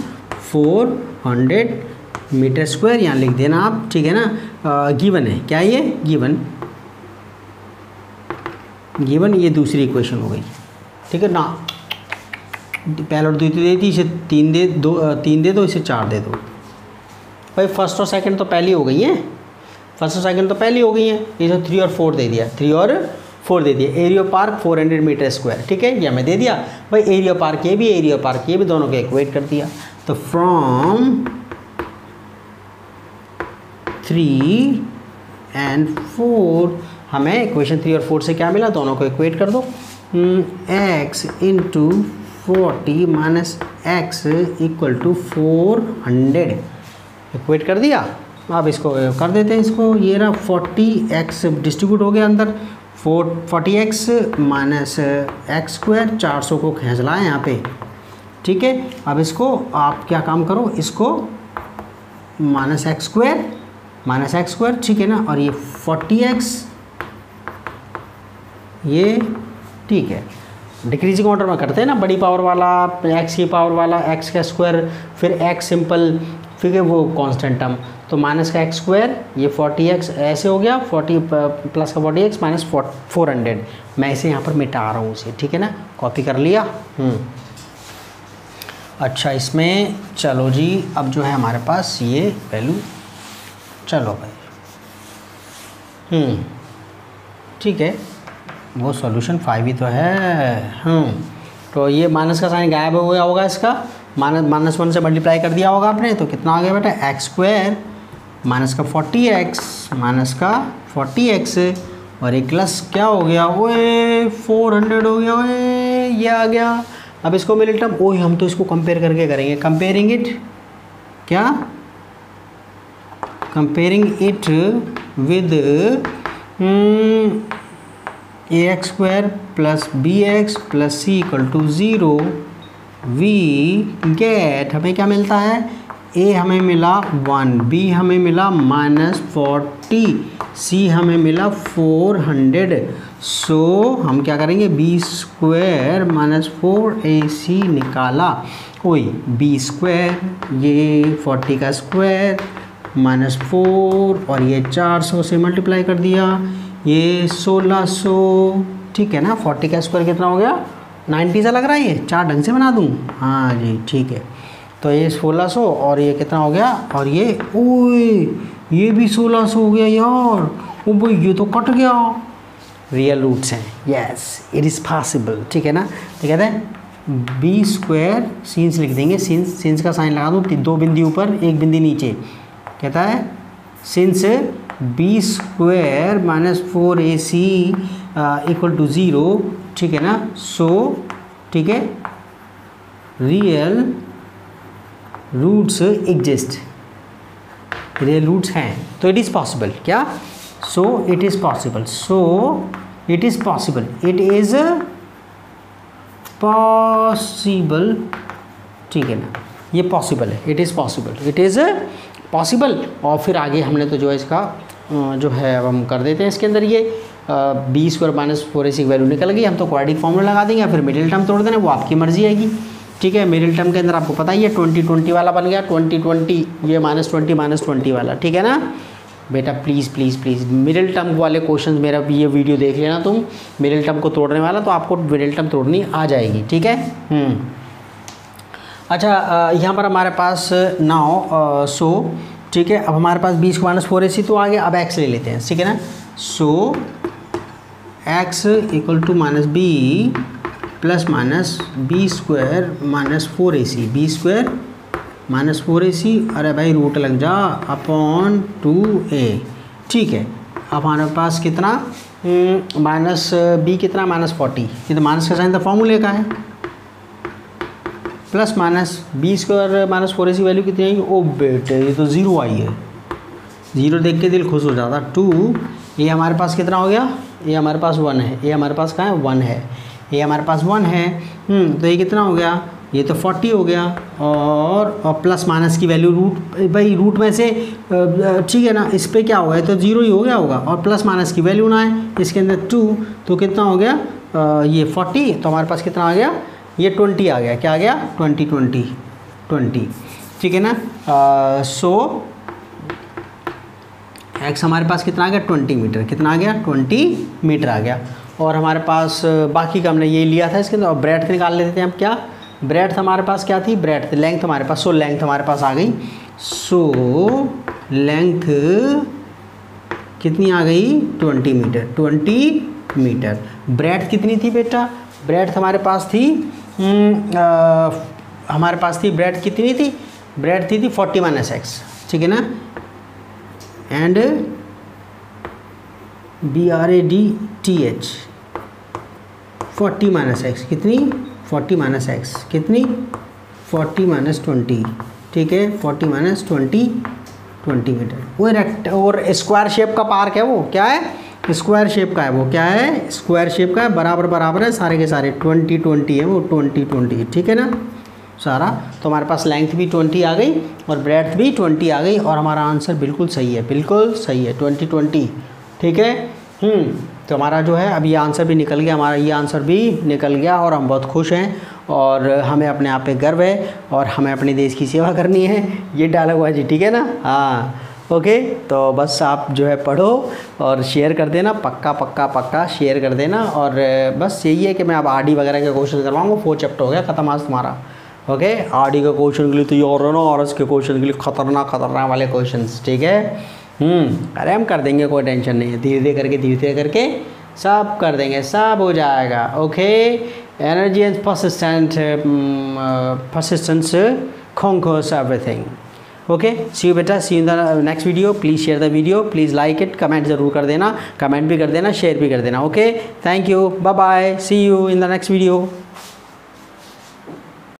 400 मीटर स्क्वायर, यहाँ लिख देना आप, ठीक है ना। गिवन है, क्या ये गिवन ये दूसरी इक्वेशन हो गई, ठीक है ना। पहले और दूसरी दे दी, इसे 3 दे दो, इसे 4 दे दो भाई। फर्स्ट और सेकंड तो पहली हो गई हैं, ये जो 3 और 4 दे दिया, 3 और 4 दे दिया। Area of park 400 metre square, ठीक है, ये हमें दे दिया भाई। एरिया ऑफ पार्क ये भी, एरिया ऑफ पार्क ये भी, दोनों को इक्वेट कर दिया। तो फ्रॉम 3 and 4 हमें इक्वेशन 3 और 4 से क्या मिला, दोनों को इक्वेट कर दो, x into 40 minus x equal to 400, equate कर दिया। अब इसको कर देते हैं, इसको ये रहा 40x डिस्ट्रीब्यूट हो गया अंदर, 40x माइनस एक्स स्क्वायर, 400 को खींच लाए यहाँ पे, ठीक है। अब इसको आप क्या काम करो, इसको माइनस एक्स स्क्वायर, ठीक है ना, और ये 40x ये, ठीक है, डिक्रीजिंग ऑर्डर में करते हैं ना, बड़ी पावर वाला x की पावर वाला x का स्क्वायर, फिर x सिंपल, फिर वो कांस्टेंट टर्म, तो माइनस का एक्स स्क्वायर, ये 40x ऐसे हो गया, 40 प्लस का 40x माइनस 400, मैं इसे यहाँ पर मिटा रहा हूँ इसे, ठीक है ना, कॉपी कर लिया। अच्छा इसमें चलो जी, अब जो है हमारे पास ये वैल्यू, चलो भाई ठीक है, वो सॉल्यूशन 5 ही तो है। तो ये माइनस का साइन गायब हो गया होगा, इसका -1 से मल्टीप्लाई कर दिया होगा आपने, तो कितना आ गया बेटा एक्स स्क्वायर माइनस का 40x और एक प्लस क्या हो गया, ओए 400 हो गया, ओए ये आ गया। अब इसको मिडिल टर्म, ओए हम तो इसको कंपेयर करके करेंगे, comparing it with ax square plus bx plus c equal to 0, we get, हमें क्या मिलता है, a हमें मिला 1, b हमें मिला -4 40, हमें मिला 400। सो हम क्या करेंगे, बी स्क्वायर माइनस 4ac निकाला। वही बी स्क्वायर, ये 40 का स्क्वायर माइनस 4 और ये 400 से मल्टीप्लाई कर दिया, ये 1600। ठीक है ना, 40 का स्क्वायर कितना हो गया, 90 सा लग रहा है ये, चार ढंग से बना दूँ। हाँ जी ठीक है, तो ये 1600 और ये कितना हो गया, और ये ओए ये भी 1600 हो गया यार। ओ भाई ये तो कट गया। रियल रूट्स हैं, यस इट इज़ पॉसिबल। ठीक है ना, तो कहते हैं बी स्क्वायर, सीन्स लिख देंगे, सीन्स का साइन लगा दूँ, 2 बिंदी ऊपर 1 बिंदी नीचे। कहता है since B square minus 4ac equal to 0। ठीक है ना, सो ठीक है real roots exist, real roots हैं, तो इट इज़ पॉसिबल। क्या, so it is possible, so it is possible, it is possible. ठीक है ना, ये पॉसिबल है, it is possible, it is possible. और फिर आगे हमने तो जो है इसका जो है अब हम कर देते हैं इसके अंदर ये बी स्क्वायर माइनस 4ac की वैल्यू निकल गई, हम तो क्वाड्रेटिक फॉर्मूला लगा देंगे, फिर मिडिल टर्म तोड़ देना, वो आपकी मर्जी आएगी। ठीक है, मिडिल टर्म के अंदर आपको पता ही है 20 वाला बन गया, 20 ये -20 वाला। ठीक है ना बेटा, please please please middle term वाले क्वेश्चंस मेरा भी ये वीडियो देख लेना तुम, मिडिल टर्म को तोड़ने वाला, तो आपको मिडिल टर्म तोड़नी आ जाएगी। ठीक है। अच्छा, यहाँ पर हमारे पास नाउ सो ठीक है, अब हमारे पास 20 माइनस 4ac तो आ गया, अब x ले लेते हैं। ठीक है ना, so x equal to minus B plus minus B square minus 4ac, B square minus 4ac, अरे भाई रूट लग जा, अपॉन 2a। ठीक है, अब हमारे पास कितना माइनस बी कितना -40, ये तो माइनस का साइन तो फॉर्मूले का है, plus minus B square minus 4ac value कितनी आई, ओ बेटे ये तो 0 आई है, 0 देख के दिल खुश हो जाता। 2, ये हमारे पास कितना हो गया, ये हमारे पास 1 है, ये हमारे पास कहाँ है 1 है, ये हमारे पास 1 है। तो ये कितना हो गया, ये तो 40 हो गया, और प्लस माइनस की वैल्यू रूट, भाई रूट में से ठीक है ना, इस पर क्या होगा, ये तो 0 ही हो गया होगा, और प्लस माइनस की वैल्यू ना है, इसके अंदर 2, तो कितना हो गया ये 40, तो हमारे पास कितना आ गया, ये 20 आ गया, क्या आ गया 20। ठीक है ना, सो x हमारे पास कितना आ गया 20 मीटर, कितना आ गया 20 मीटर आ गया। और हमारे पास बाकी का हमने ये लिया था इसके अंदर, और ब्रेड्थ निकाल लेते थे हम। क्या ब्रेड्थ हमारे पास क्या थी, ब्रेड्थ लेंथ हमारे पास, सो लेंथ हमारे पास आ गई, सो लेंथ कितनी आ गई 20 मीटर, 20 मीटर। ब्रेड्थ कितनी थी बेटा, ब्रेड्थ हमारे पास थी हमारे पास थी ब्रेड्थ कितनी थी, ब्रेड्थ थी 40 माइनस एक्स। ठीक है ना, एंड BRADTH 40 माइनस एक्स कितनी, 40 माइनस एक्स कितनी 40 माइनस 20। ठीक है, 40 माइनस 20 मीटर। वो रेक्ट और स्क्वायर शेप का पार्क है, वो क्या है स्क्वायर शेप का है, वो क्या है स्क्वायर शेप का है, बराबर है सारे के सारे, 20 है वो 20। ठीक है ना सारा, तो हमारे पास लेंथ भी 20 आ गई और ब्रेड्थ भी 20 आ गई, और हमारा आंसर बिल्कुल सही है, बिल्कुल सही है 20। ठीक है, तो हमारा जो है अब ये आंसर भी निकल गया, हमारा ये आंसर भी निकल गया, और हम बहुत खुश हैं, और हमें अपने आप पे गर्व है, और हमें अपने देश की सेवा करनी है, ये डायलॉग हुआ जी। ठीक है ना, हाँ ओके, तो बस आप जो है पढ़ो और शेयर कर देना, पक्का शेयर कर देना, और बस यही है कि मैं अब आरडी वगैरह के क्वेश्चन करवाऊँगा, 4 चैप्टर हो गया ख़त्म आज तुम्हारा। ओके, आरडी के क्वेश्चन के लिए तो और ना, और इसके क्वेश्चन के लिए खतरनाक वाले क्वेश्चंस। ठीक है, अरे हम कर देंगे, कोई टेंशन नहीं है, धीरे धीरे करके सब कर देंगे, सब हो जाएगा। Okay, energy and persistence conquers everything। Okay, see you बेटा, see in the next video. Please share the video, please like it, comment ज़रूर कर देना, कमेंट भी कर देना, शेयर भी कर देना। Okay, thank you, bye bye, see you in the next video.